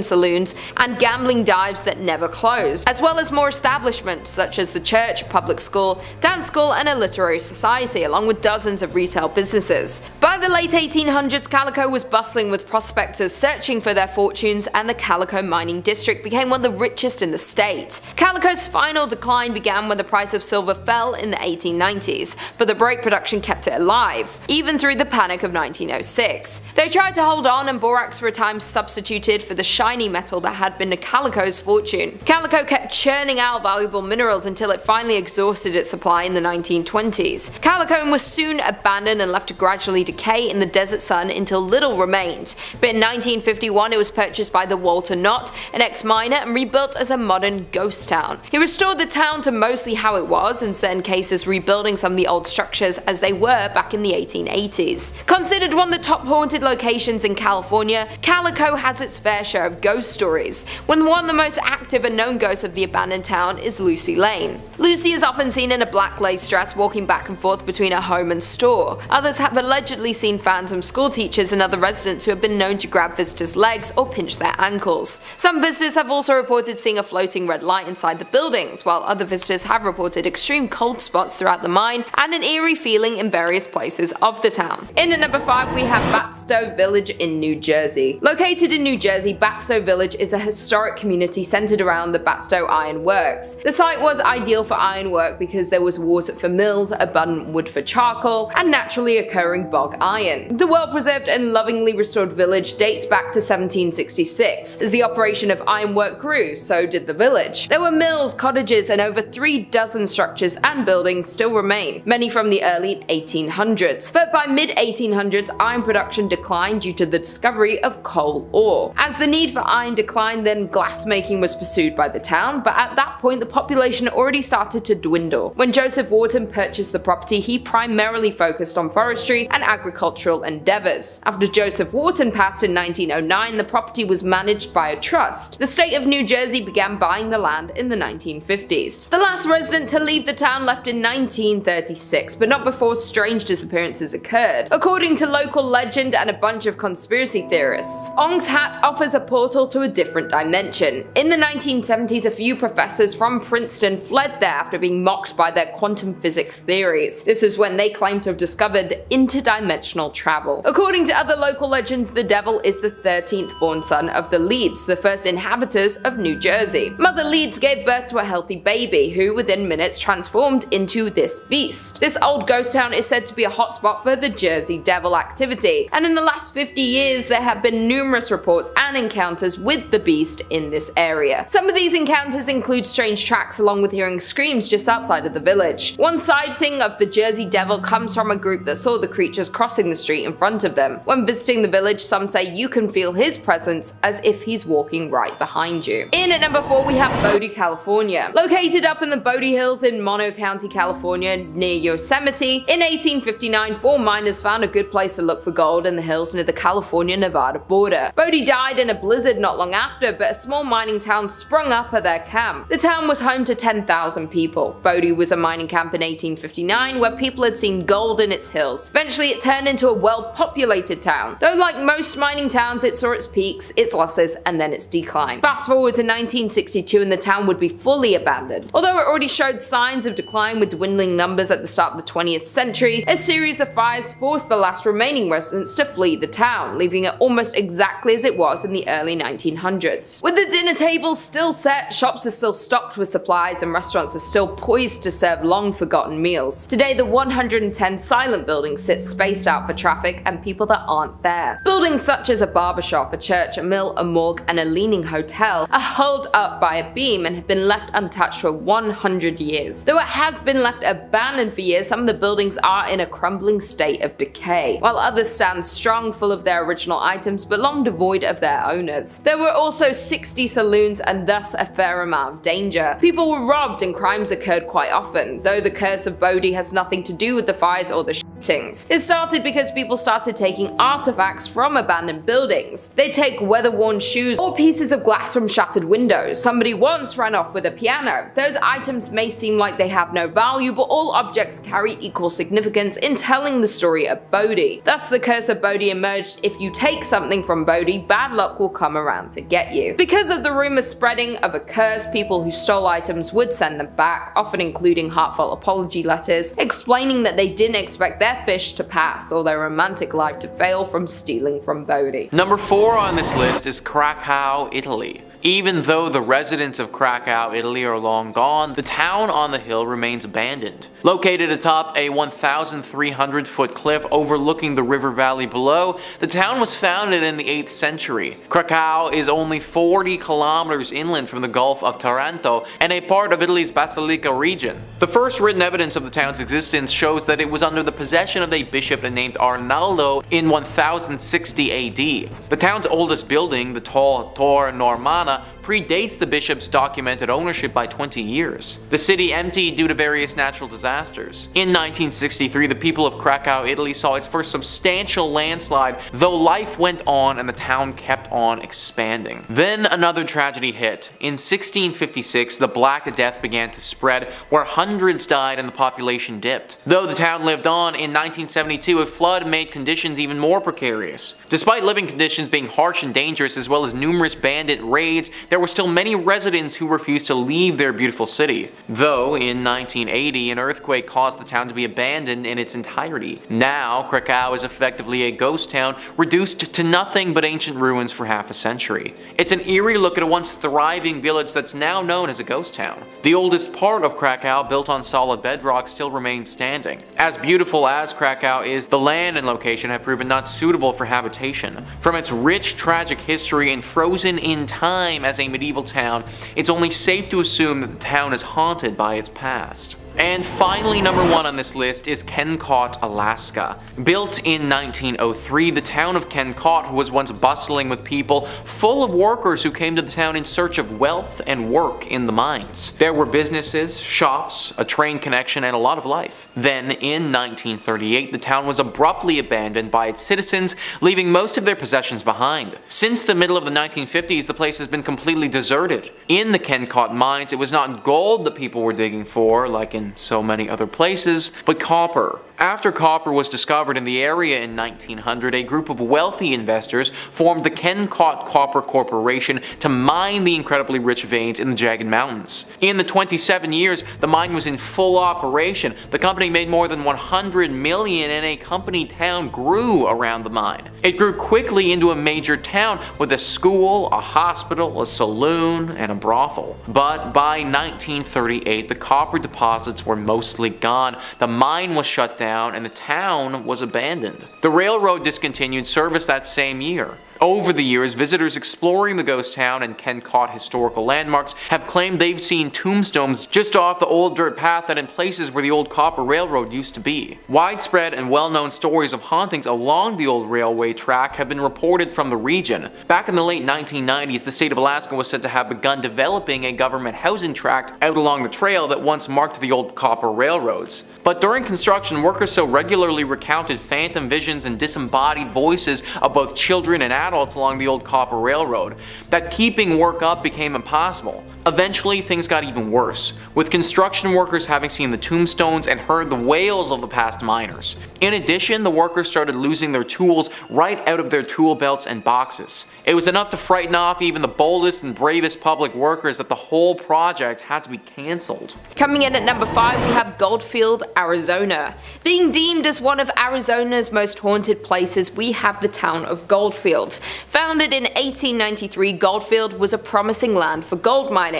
saloons and gambling dives that never closed, as well as more establishments such as the church, public school, dance school, and a literary society, along with dozens of retail businesses. By the late 1800s, Calico was bustling with prospectors searching for their fortunes, and the Calico mining district became one of the richest in the state. Calico's final decline began when the price of silver fell in the 1890s, but the break production kept it alive, even through the panic of 1906. They tried to hold on, and borax for a time substituted for the shiny metal that had been Calico's fortune. Calico kept churning out valuable minerals until it finally exhausted its supply in the 1920s. Calico was soon abandoned and left to gradually decay in the desert sun until little remained, but in 1951 it was purchased by the Walter Knott, an ex-miner, and rebuilt as a modern ghost town. He restored the town to mostly how it was, in certain cases rebuilding some of the old structures as they were back in the 1880s. Considered one of the top haunted locations in California, Calico has its fair share of ghost stories, when one of the most active and known ghosts of the abandoned town is Lucy Lane. Lucy is often seen in a black lace dress walking back and forth between her home and store. Others have allegedly seen phantom school teachers and other residents who have been known to grab visitors' legs or pinch their ankles. Some visitors have also reported seeing a floating red light inside the buildings, while other visitors have reported extreme cold spots throughout the mine and an eerie feeling in various places of the town. In at number 5 we have Batsto Village in New Jersey. Located in New Jersey, Batsto Village is a historic community centered around the Batsto Iron Works. The site was ideal for iron work because there was water for mills, abundant wood for charcoal, and naturally occurring bog iron. The well-preserved and lovingly restored village dates back to 1766. As the operation of ironwork grew, so did the village. There were mills, cottages, and over 36 structures and buildings still remain, many from the early 1800s. But by mid-1800s, iron production declined due to the discovery of coal ore. As the need for iron declined, then glassmaking was pursued by the town, but at that point the population already started to dwindle. When Joseph Wharton purchased the property, he primarily focused on forestry and agricultural endeavors. After Joseph Wharton passed in 1909, the property was managed by a trust. The state of New Jersey began buying the land in the 1950s. The last resident to leave the town left in 1936, but not before strange disappearances occurred. According to local legend and a bunch of conspiracy theorists, Ong's Hat offers a portal to a different dimension. In the 1970s, a few professors from Princeton fled there after being mocked by their quantum physics theories. This is when they claimed to have discovered interdimensional travel. According to other local legends, the devil is the 13th born son of the Leeds, the first inhabitants of New Jersey. Mother Leeds gave birth to a healthy baby, who within minutes transformed into this beast. This old ghost town is said to be a hotspot for the Jersey Devil activity, and in the last 50 years there have been numerous reports and encounters with the beast in this area. Some of these encounters include strange tracks along with hearing screams just outside of the village. One sighting of the Jersey Devil comes from a group that saw the creatures crossing the street in front of them. When visiting the village, some say you can feel his presence as if he's walking right behind you. In at number 4 we have Bodie, California. Located up in the Bodie Hills in Mono County, California, near Yosemite, in 1859 4 miners found a good place to look for gold in the hills near the California-Nevada border. Bodie died in a blizzard not long after, but a small mining town sprung up at their camp. The town was home to 10,000 people. Bodie was a mining camp in 1859 where people had seen gold in its hills. Eventually it turned into a well-populated town, though like most mining towns it saw its peaks, its losses, and then its decline. Fast forward to 1962 and the town would be fully abandoned. Although it already showed signs of decline with dwindling numbers at the start of the 20th century, a series of fires forced the last remaining residents to flee the town, leaving it almost exactly as it was in the early 1900s. With the dinner tables still set, shops are still stocked with supplies, and restaurants are still poised to serve long-forgotten meals. Today, the 110 silent buildings sit spaced out for traffic and people that aren't there. Buildings such as a barbershop, a church, a mill, a morgue, and a leaning hotel are held up by a beam and have been left untouched for 100 years. Though it has been left abandoned for years, some of the buildings are in a crumbling state of decay, while others stand strong, full of their original items but long devoid of their owners. There were also 60 saloons and thus a fair amount of danger. People were robbed and crimes occurred quite often, though the curse of Bodie has nothing to do with the fires or the shootings. It started because people started taking artifacts from abandoned buildings. They take weather-worn shoes or pieces of glass from shattered windows. Somebody once ran off with a piano. Those items may seem like they have no value, but all objects carry equal significance in telling the story of Bodie. Thus the curse of Bodie emerged: if you take something from Bodie, bad luck will come around to get you. Because of the rumor spreading of a curse, people who stole items would send them back, often including heartfelt apology letters, explaining that they didn't expect their fish to pass or their romantic life to fail from stealing from Bodie. Number 4 on this list is Craco, Italy. Even though the residents of Craco, Italy are long gone, the town on the hill remains abandoned. Located atop a 1,300-foot cliff overlooking the river valley below, the town was founded in the 8th century. Craco is only 40 kilometers inland from the Gulf of Taranto and a part of Italy's Basilicata region. The first written evidence of the town's existence shows that it was under the possession of a bishop named Arnaldo in 1060 AD. The town's oldest building, the tall Tor Normana, predates the bishop's documented ownership by 20 years. The city emptied due to various natural disasters. In 1963, the people of Craco, Italy saw its first substantial landslide, though life went on and the town kept on expanding. Then another tragedy hit. In 1656, the Black Death began to spread, where hundreds died and the population dipped. Though the town lived on, in 1972 a flood made conditions even more precarious. Despite living conditions being harsh and dangerous, as well as numerous bandit raids, there were still many residents who refused to leave their beautiful city. Though, in 1980, an earthquake caused the town to be abandoned in its entirety. Now, Craco is effectively a ghost town, reduced to nothing but ancient ruins for half a century. It's an eerie look at a once thriving village that's now known as a ghost town. The oldest part of Craco, built on solid bedrock, still remains standing. As beautiful as Craco is, the land and location have proven not suitable for habitation. From its rich, tragic history and frozen in time as a medieval town, it's only safe to assume that the town is haunted by its past. And finally, number 1 on this list is Kennecott, Alaska. Built in 1903, the town of Kennecott was once bustling with people, full of workers who came to the town in search of wealth and work in the mines. There were businesses, shops, a train connection, and a lot of life. Then, in 1938, the town was abruptly abandoned by its citizens, leaving most of their possessions behind. Since the middle of the 1950s, the place has been completely deserted. In the Kennecott mines, it was not gold that people were digging for, like in so many other places, but copper. After copper was discovered in the area in 1900, a group of wealthy investors formed the Kennecott Copper Corporation to mine the incredibly rich veins in the jagged mountains. In the 27 years the mine was in full operation, the company made more than $100 million and a company town grew around the mine. It grew quickly into a major town with a school, a hospital, a saloon, and a brothel. But by 1938, the copper deposits were mostly gone, the mine was shut down, and the town was abandoned. The railroad discontinued service that same year. Over the years, visitors exploring the ghost town and Kennecott historical landmarks have claimed they've seen tombstones just off the old dirt path and in places where the old copper railroad used to be. Widespread and well-known stories of hauntings along the old railway track have been reported from the region. Back in the late 1990s, the state of Alaska was said to have begun developing a government housing tract out along the trail that once marked the old copper railroads. But during construction, workers so regularly recounted phantom visions and disembodied voices of both children and adults along the old copper railroad that keeping work up became impossible. Eventually, things got even worse, with construction workers having seen the tombstones and heard the wails of the past miners. In addition, the workers started losing their tools right out of their tool belts and boxes. It was enough to frighten off even the boldest and bravest public workers that the whole project had to be cancelled. Coming in at number 5, we have Goldfield, Arizona. Being deemed as one of Arizona's most haunted places, we have the town of Goldfield. Founded in 1893, Goldfield was a promising land for gold mining.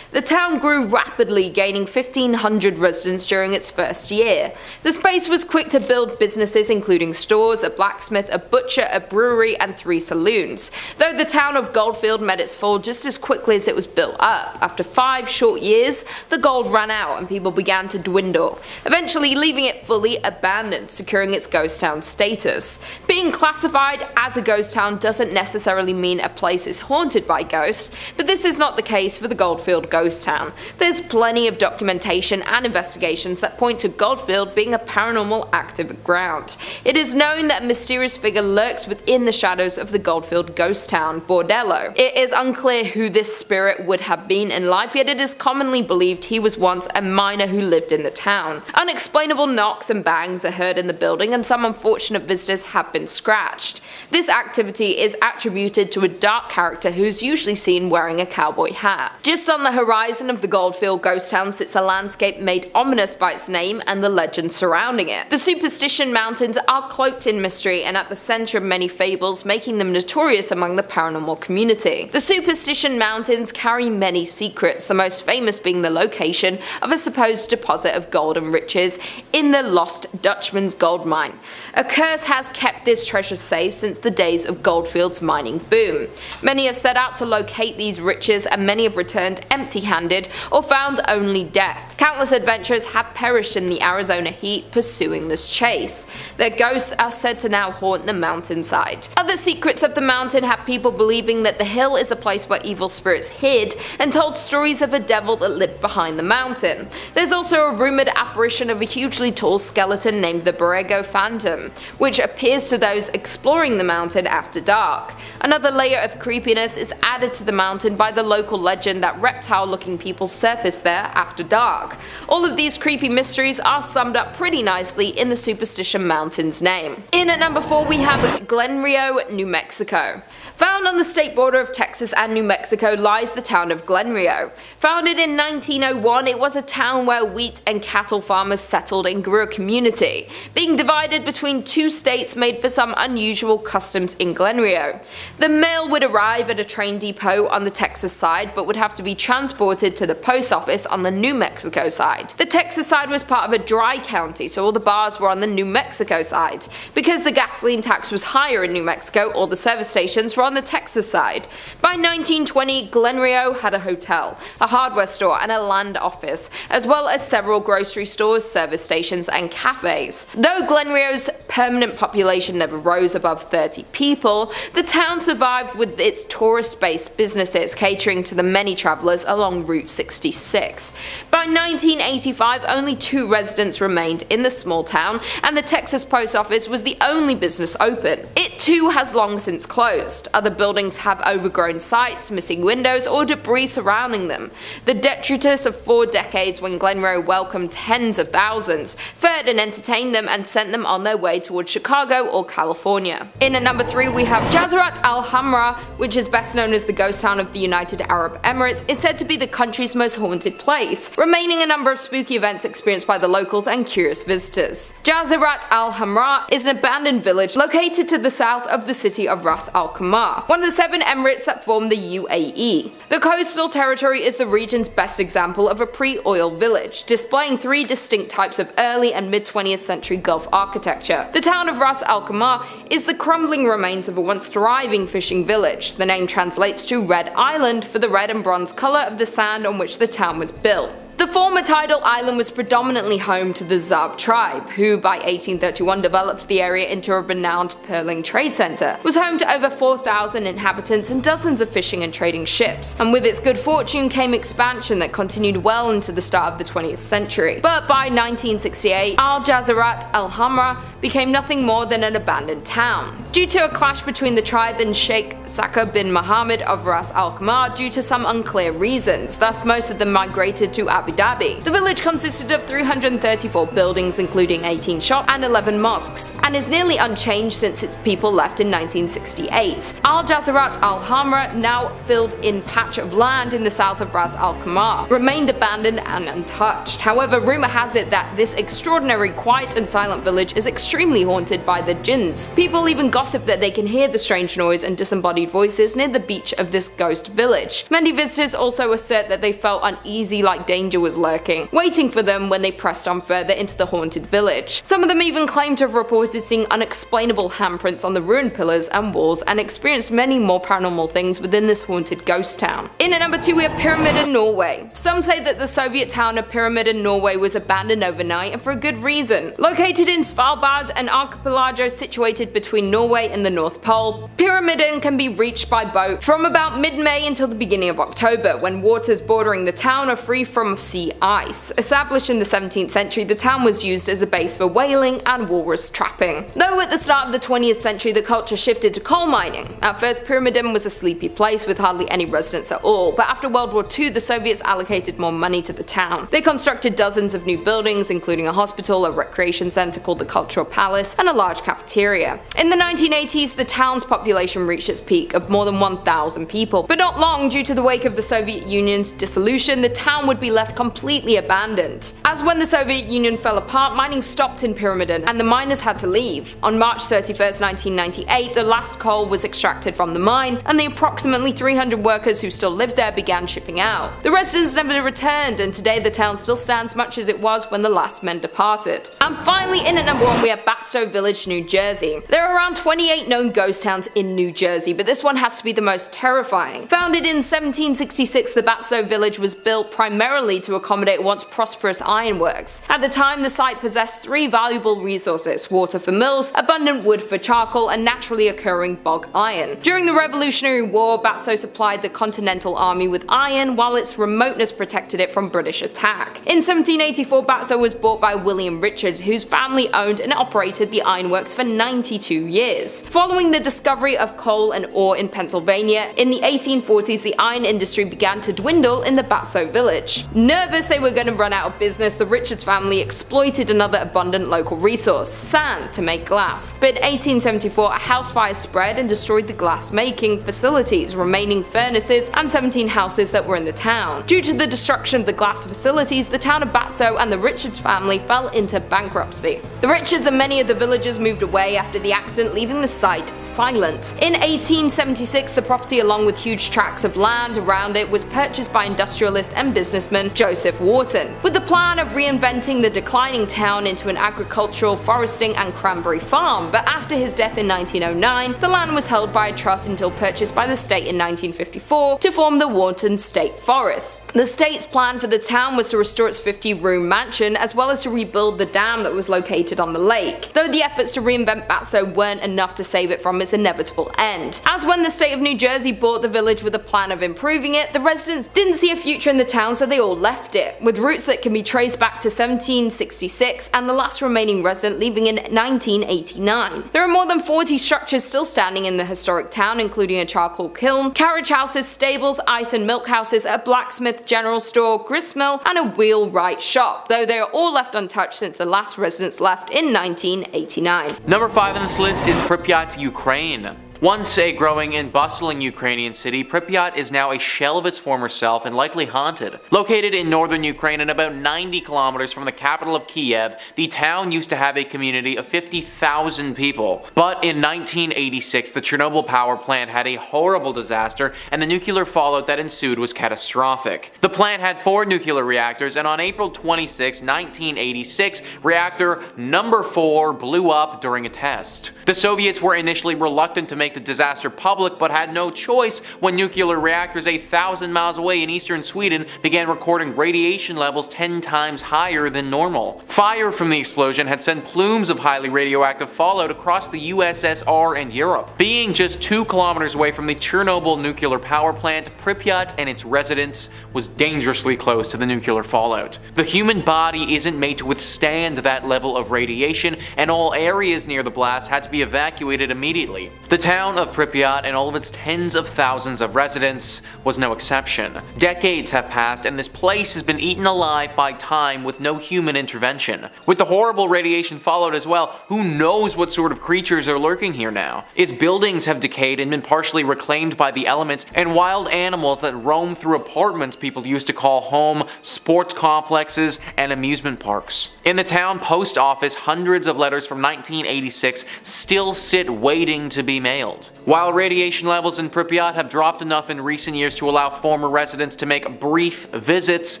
The town grew rapidly, gaining 1,500 residents during its first year. The space was quick to build businesses including stores, a blacksmith, a butcher, a brewery, and 3 saloons. Though the town of Goldfield met its fall just as quickly as it was built up. After 5 short years, the gold ran out and people began to dwindle, eventually leaving it fully abandoned, securing its ghost town status. Being classified as a ghost town doesn't necessarily mean a place is haunted by ghosts, but this is not the case for the Goldfield ghost town. There's plenty of documentation and investigations that point to Goldfield being a paranormal active ground. It is known that a mysterious figure lurks within the shadows of the Goldfield ghost town, Bordello. It is unclear who this spirit would have been in life, yet it is commonly believed he was once a miner who lived in the town. Unexplainable knocks and bangs are heard in the building, and some unfortunate visitors have been scratched. This activity is attributed to a dark character who's usually seen wearing a cowboy hat. Just on the horizon of the Goldfield ghost town sits a landscape made ominous by its name and the legend surrounding it. The Superstition Mountains are cloaked in mystery and at the center of many fables, making them notorious among the paranormal community. The Superstition Mountains carry many secrets, the most famous being the location of a supposed deposit of gold and riches in the Lost Dutchman's gold mine. A curse has kept this treasure safe since the days of Goldfield's mining boom. Many have set out to locate these riches, and many have returned empty-handed or found only death. Countless adventurers have perished in the Arizona heat pursuing this chase. Their ghosts are said to now haunt the mountainside. Other secrets of the mountain have people believing that the hill is a place where evil spirits hid and told stories of a devil that lived behind the mountain. There's also a rumored apparition of a hugely tall skeleton named the Borrego Phantom, which appears to those exploring the mountain after dark. Another layer of creepiness is added to the mountain by the local legend that reptile-looking people surface there after dark. All of these creepy mysteries are summed up pretty nicely in the Superstition Mountain's name. In at number 4 we have Glenrio, New Mexico. Found on the state border of Texas and New Mexico lies the town of Glenrio. Founded in 1901, it was a town where wheat and cattle farmers settled and grew a community. Being divided between 2 states made for some unusual customs in Glenrio. The mail would arrive at a train depot on the Texas side, but would have to be transported to the post office on the New Mexico side. The Texas side was part of a dry county, so all the bars were on the New Mexico side. Because the gasoline tax was higher in New Mexico, all the service stations were on the Texas side. By 1920, Glenrio had a hotel, a hardware store, and a land office, as well as several grocery stores, service stations, and cafes. Though Glenrio's permanent population never rose above 30 people, the town survived with its tourist-based businesses catering to the many travelers along Route 66. By 1985, only 2 residents remained in the small town, and the Texas post office was the only business open. It too has long since closed. Other buildings have overgrown sites, missing windows, or debris surrounding them. The detritus of 4 decades when Glenrio welcomed tens of thousands, fed and entertained them, and sent them on their way towards Chicago or California. In at number 3 we have Jazirat Al Hamra, which is best known as the ghost town of the United Arab Emirates, is said to be the country's most haunted place, remaining a number of spooky events experienced by the locals and curious visitors. Jazirat Al Hamra is an abandoned village located to the south of the city of Ras Al Khaimah, one of the 7 emirates that form the UAE. The coastal territory is the region's best example of a pre-oil village, displaying 3 distinct types of early and mid-20th century Gulf architecture. The town of Ras Al Khaimah is the crumbling remains of a once thriving fishing village. The name translates to Red Island for the red and bronze colour of the sand on which the town was built. The former tidal island was predominantly home to the Zab tribe, who by 1831 developed the area into a renowned pearling trade centre. It was home to over 4,000 inhabitants and dozens of fishing and trading ships, and with its good fortune came expansion that continued well into the start of the 20th century. But by 1968, Jazirat Al Hamra became nothing more than an abandoned town, due to a clash between the tribe and Sheikh Saka bin Mohammed of Ras Al Khaimah due to some unclear reasons. Thus, most of them migrated to Abu Dhabi. The village consisted of 334 buildings, including 18 shops and 11 mosques, and is nearly unchanged since its people left in 1968. Jazirat Al Hamra, now filled-in patch of land in the south of Ras Al Khaimah, remained abandoned and untouched. However, rumor has it that this extraordinary quiet and silent village is extremely haunted by the jinns. People even gossip that they can hear the strange noise and disembodied voices near the beach of this ghost village. Many visitors also assert that they felt uneasy, like danger was lurking, waiting for them when they pressed on further into the haunted village. Some of them even claimed to have reported seeing unexplainable handprints on the ruined pillars and walls, and experienced many more paranormal things within this haunted ghost town. In at number 2 we have Pyramiden, Norway. Some say that the Soviet town of Pyramiden, Norway was abandoned overnight, and for a good reason. Located in Svalbard, an archipelago situated between Norway and the North Pole, Pyramiden can be reached by boat from about mid-May until the beginning of October, when waters bordering the town are free from sea ice. Established in the 17th century, the town was used as a base for whaling and walrus trapping. Though at the start of the 20th century the culture shifted to coal mining. At first, Pyramiden was a sleepy place with hardly any residents at all, but after World War II the Soviets allocated more money to the town. They constructed dozens of new buildings, including a hospital, a recreation centre called the Cultural Palace, and a large cafeteria. In the 1980s, the town's population reached its peak of more than 1,000 people, but not long, due to the wake of the Soviet Union's dissolution, the town would be left completely abandoned. As when the Soviet Union fell apart, mining stopped in Pyramiden, and the miners had to leave. On March 31st, 1998, the last coal was extracted from the mine, and the approximately 300 workers who still lived there began shipping out. The residents never returned, and today the town still stands much as it was when the last men departed. And finally, in at number 1 we have Batsto Village, New Jersey. There are around 28 known ghost towns in New Jersey, but this one has to be the most terrifying. Founded in 1766, the Batsto village was built primarily to accommodate once prosperous ironworks. At the time, the site possessed 3 valuable resources: water for mills, abundant wood for charcoal, and naturally occurring bog iron. During the Revolutionary War, Batsto supplied the Continental Army with iron, while its remoteness protected it from British attack. In 1784, Batsto was bought by William Richard, whose family owned and operated the ironworks for 92 years. Following the discovery of coal and ore in Pennsylvania, in the 1840s the iron industry began to dwindle in the Batsto village. Nervous they were going to run out of business, the Richards family exploited another abundant local resource, sand, to make glass. But in 1874 a house fire spread and destroyed the glass making facilities, remaining furnaces, and 17 houses that were in the town. Due to the destruction of the glass facilities, the town of Batsto and the Richards family fell into bankruptcy. The Richards and many of the villagers moved away after the accident, leaving the site silent. In 1876 the property, along with huge tracts of land around it, was purchased by industrialist and businessman Joseph Wharton, with the plan of reinventing the declining town into an agricultural, foresting and cranberry farm. But after his death in 1909, the land was held by a trust until purchased by the state in 1954 to form the Wharton State Forest. The state's plan for the town was to restore its 50-room mansion, as well as to rebuild the dam that was located on the lake, though the efforts to reinvent Batsto weren't enough to save it from its inevitable end. As when the state of New Jersey bought the village with a plan of improving it, the residents didn't see a future in the town, so they all left it, with roots that can be traced back to 1766 and the last remaining resident leaving in 1989. There are more than 40 structures still standing in the historic town, including a charcoal kiln, carriage houses, stables, ice and milk houses, a blacksmith, general store, gristmill, and a wheelwright shop, though they are all left untouched since the last residents left in 1989. Number 5 on this list is Pripyat, Ukraine. Once a growing and bustling Ukrainian city, Pripyat is now a shell of its former self and likely haunted. Located in northern Ukraine and about 90 kilometers from the capital of Kiev, the town used to have a community of 50,000 people. But in 1986, the Chernobyl power plant had a horrible disaster, and the nuclear fallout that ensued was catastrophic. The plant had 4 nuclear reactors, and on April 26, 1986, reactor number 4 blew up during a test. The Soviets were initially reluctant to make the disaster public, but had no choice when nuclear reactors 1,000 miles away in eastern Sweden began recording radiation levels 10 times higher than normal. Fire from the explosion had sent plumes of highly radioactive fallout across the USSR and Europe. Being just 2 kilometers away from the Chernobyl nuclear power plant, Pripyat and its residents was dangerously close to the nuclear fallout. The human body isn't made to withstand that level of radiation, and all areas near the blast had to be evacuated immediately. The town of Pripyat and all of its tens of thousands of residents was no exception. Decades have passed, and this place has been eaten alive by time with no human intervention. With the horrible radiation fallout as well, who knows what sort of creatures are lurking here now? Its buildings have decayed and been partially reclaimed by the elements, and wild animals that roam through apartments people used to call home, sports complexes, and amusement parks. In the town post office, hundreds of letters from 1986 still sit waiting to be mailed. While radiation levels in Pripyat have dropped enough in recent years to allow former residents to make brief visits,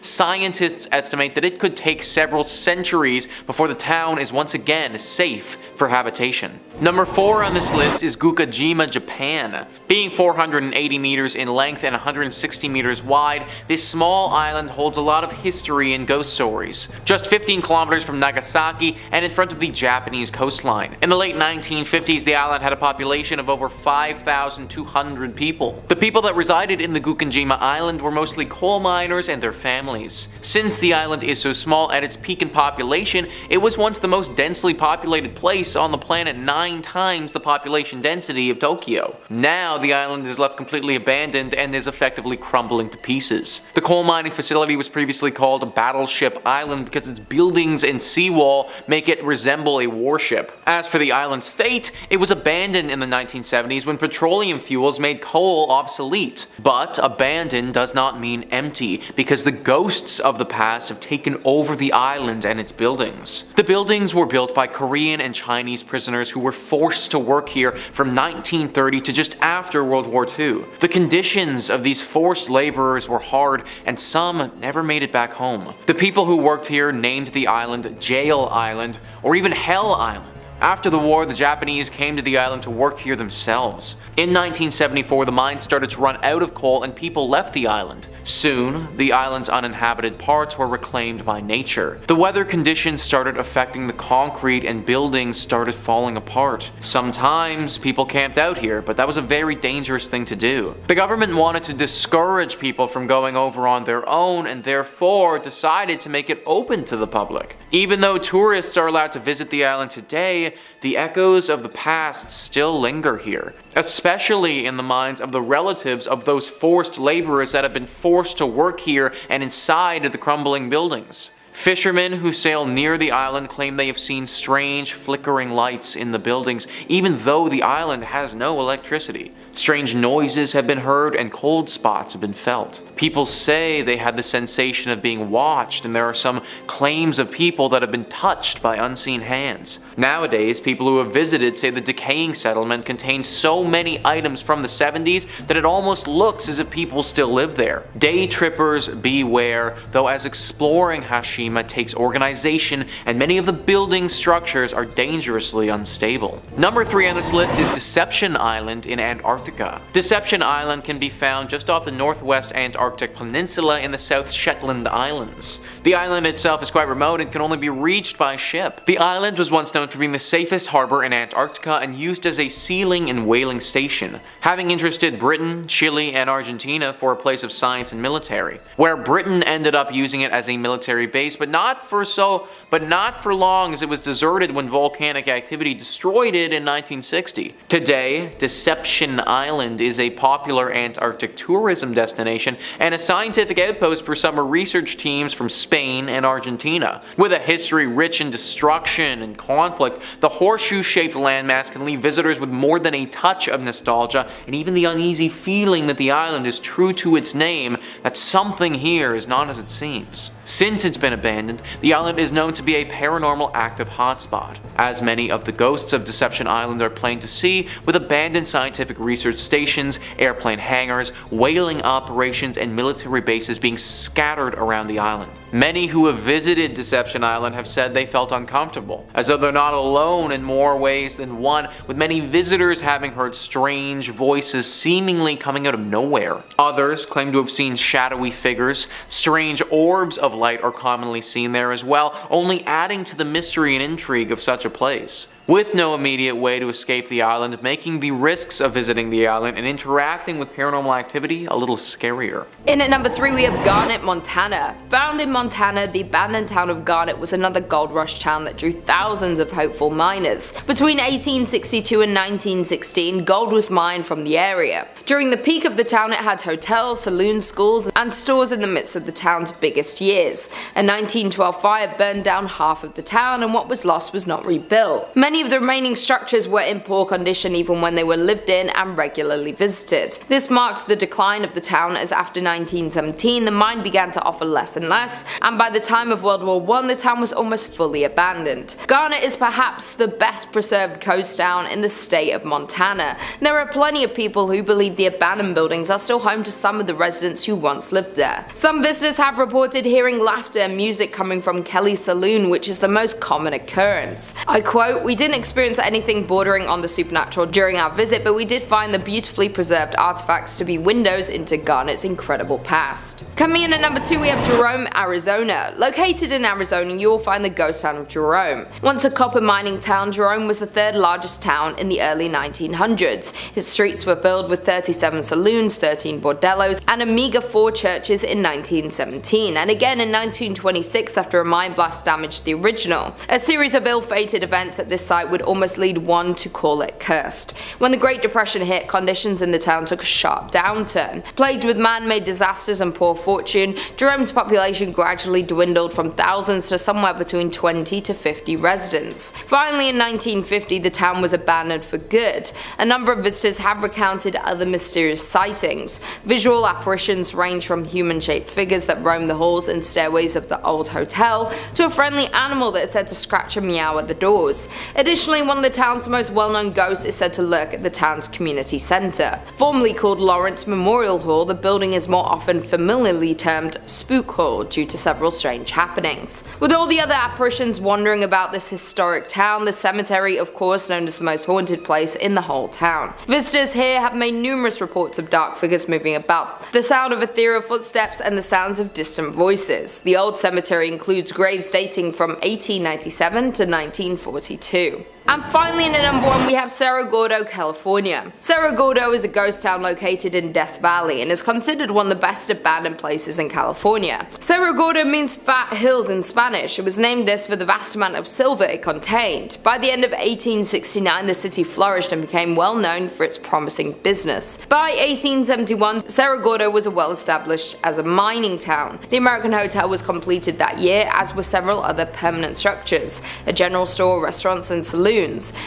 scientists estimate that it could take several centuries before the town is once again safe for habitation. Number 4 on this list is Gunkanjima, Japan. Being 480 meters in length and 160 meters wide, this small island holds a lot of history and ghost stories. Just 15 kilometers from Nagasaki and in front of the Japanese coastline. In the late 1950s, the island had a population of over 5,200 people. The people that resided in the Gunkanjima island were mostly coal miners and their families. Since the island is so small, at its peak in population, it was once the most densely populated place on the planet, 9 times the population density of Tokyo. Now the island is left completely abandoned and is effectively crumbling to pieces. The coal mining facility was previously called Battleship Island because its buildings and seawall make it resemble a warship. As for the island's fate, it was abandoned in the 1970s when petroleum fuels made coal obsolete. But abandoned does not mean empty, because the ghosts of the past have taken over the island and its buildings. The buildings were built by Korean and Chinese prisoners who were forced to work here from 1930 to just after World War II. The conditions of these forced laborers were hard, and some never made it back home. The people who worked here named the island Jail Island, or even Hell Island. After the war, the Japanese came to the island to work here themselves. In 1974, the mines started to run out of coal and people left the island. Soon, the island's uninhabited parts were reclaimed by nature. The weather conditions started affecting the concrete and buildings started falling apart. Sometimes people camped out here, but that was a very dangerous thing to do. The government wanted to discourage people from going over on their own and therefore decided to make it open to the public. Even though tourists are allowed to visit the island today, the echoes of the past still linger here, especially in the minds of the relatives of those forced laborers that have been forced to work here and inside the crumbling buildings. Fishermen who sail near the island claim they have seen strange flickering lights in the buildings, even though the island has no electricity. Strange noises have been heard and cold spots have been felt. People say they had the sensation of being watched, and there are some claims of people that have been touched by unseen hands. Nowadays, people who have visited say the decaying settlement contains so many items from the 70s that it almost looks as if people still live there. Day trippers beware, though, as exploring Hashima takes organization and many of the building structures are dangerously unstable. Number 3 on this list is Deception Island in Antarctica. Deception Island can be found just off the northwest Antarctic peninsula in the South Shetland Islands. The island itself is quite remote and can only be reached by ship. The island was once known for being the safest harbor in Antarctica and used as a sealing and whaling station, having interested Britain, Chile, and Argentina for a place of science and military, where Britain ended up using it as a military base, but not for long, as it was deserted when volcanic activity destroyed it in 1960. Today, Deception Island is a popular Antarctic tourism destination and a scientific outpost for summer research teams from Spain and Argentina. With a history rich in destruction and conflict, the horseshoe-shaped landmass can leave visitors with more than a touch of nostalgia and even the uneasy feeling that the island is true to its name, that something here is not as it seems. Since it's been abandoned, the island is known to be a paranormal active hotspot, as many of the ghosts of Deception Island are plain to see, with abandoned scientific research stations, airplane hangars, whaling operations, and military bases being scattered around the island. Many who have visited Deception Island have said they felt uncomfortable, as though they're not alone in more ways than one, with many visitors having heard strange voices seemingly coming out of nowhere. Others claim to have seen shadowy figures. Strange orbs of light are commonly seen there as well, only adding to the mystery and intrigue of such a place. With no immediate way to escape the island, making the risks of visiting the island and interacting with paranormal activity a little scarier. In at number 3 we have Garnet, Montana. Found in Montana, the abandoned town of Garnet was another gold rush town that drew thousands of hopeful miners. Between 1862 and 1916, gold was mined from the area. During the peak of the town, it had hotels, saloons, schools, and stores in the midst of the town's biggest years. A 1912 fire burned down half of the town, and what was lost was not rebuilt. Many of the remaining structures were in poor condition even when they were lived in and regularly visited. This marked the decline of the town, as after 1917 the mine began to offer less and less, and by the time of World War I the town was almost fully abandoned. Garnet is perhaps the best preserved coast town in the state of Montana. There are plenty of people who believe the abandoned buildings are still home to some of the residents who once lived there. Some visitors have reported hearing laughter and music coming from Kelly's Saloon, which is the most common occurrence. I quote, "We didn't experience anything bordering on the supernatural during our visit, but we did find the beautifully preserved artifacts to be windows into Garnet's incredible past." Coming in at number 2 we have Jerome, Arizona. Located in Arizona, you will find the ghost town of Jerome. Once a copper mining town, Jerome was the third largest town in the early 1900s. Its streets were filled with 37 saloons, 13 bordellos, and a meager 4 churches in 1917, and again in 1926 after a mine blast damaged the original. A series of ill-fated events at this site would almost lead one to call it cursed. When the Great Depression hit, conditions in the town took a sharp downturn. Plagued with man-made disasters and poor fortune, Jerome's population gradually dwindled from thousands to somewhere between 20 to 50 residents. Finally in 1950 the town was abandoned for good. A number of visitors have recounted other mysterious sightings. Visual apparitions range from human-shaped figures that roam the halls and stairways of the old hotel to a friendly animal that is said to scratch and meow at the doors. Additionally, one of the town's most well-known ghosts is said to lurk at the town's community centre. Formerly called Lawrence Memorial Hall, the building is more often familiarly termed Spook Hall due to several strange happenings. With all the other apparitions wandering about this historic town, the cemetery, of course, known as the most haunted place in the whole town. Visitors here have made numerous reports of dark figures moving about, the sound of ethereal footsteps, and the sounds of distant voices. The old cemetery includes graves dating from 1897 to 1942. And finally in at number 1 we have Cerro Gordo, California. Cerro Gordo is a ghost town located in Death Valley and is considered one of the best abandoned places in California. Cerro Gordo means fat hills in Spanish. It was named this for the vast amount of silver it contained. By the end of 1869 the city flourished and became well known for its promising business. By 1871 Cerro Gordo was well established as a mining town. The American Hotel was completed that year, as were several other permanent structures, a general store, restaurants and saloons.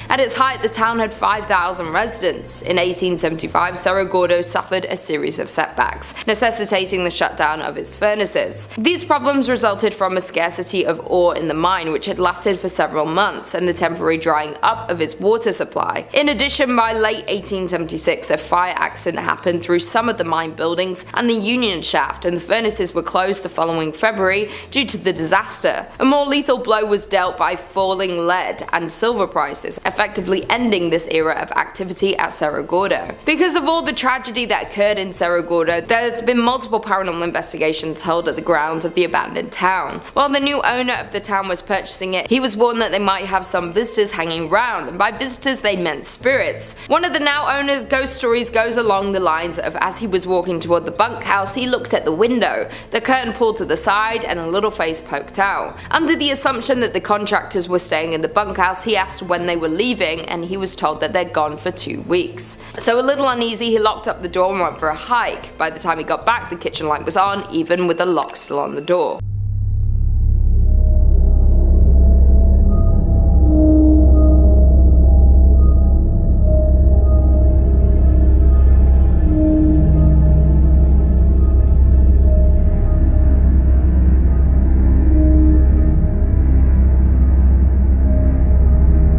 At its height, the town had 5,000 residents. In 1875, Cerro Gordo suffered a series of setbacks, necessitating the shutdown of its furnaces. These problems resulted from a scarcity of ore in the mine, which had lasted for several months, and the temporary drying up of its water supply. In addition, by late 1876, a fire accident happened through some of the mine buildings and the union shaft, and the furnaces were closed the following February due to the disaster. A more lethal blow was dealt by falling lead and silver prices, effectively ending this era of activity at Cerro Gordo. Because of all the tragedy that occurred in Cerro Gordo, there's been multiple paranormal investigations held at the grounds of the abandoned town. While the new owner of the town was purchasing it, he was warned that they might have some visitors hanging around, and by visitors they meant spirits. One of the now owner's ghost stories goes along the lines of, as he was walking toward the bunkhouse, he looked at the window, the curtain pulled to the side and a little face poked out. Under the assumption that the contractors were staying in the bunkhouse, he asked asked when they were leaving, and he was told that they're gone for 2 weeks. So a little uneasy, he locked up the door and went for a hike. By the time he got back, the kitchen light was on, even with the lock still on the door.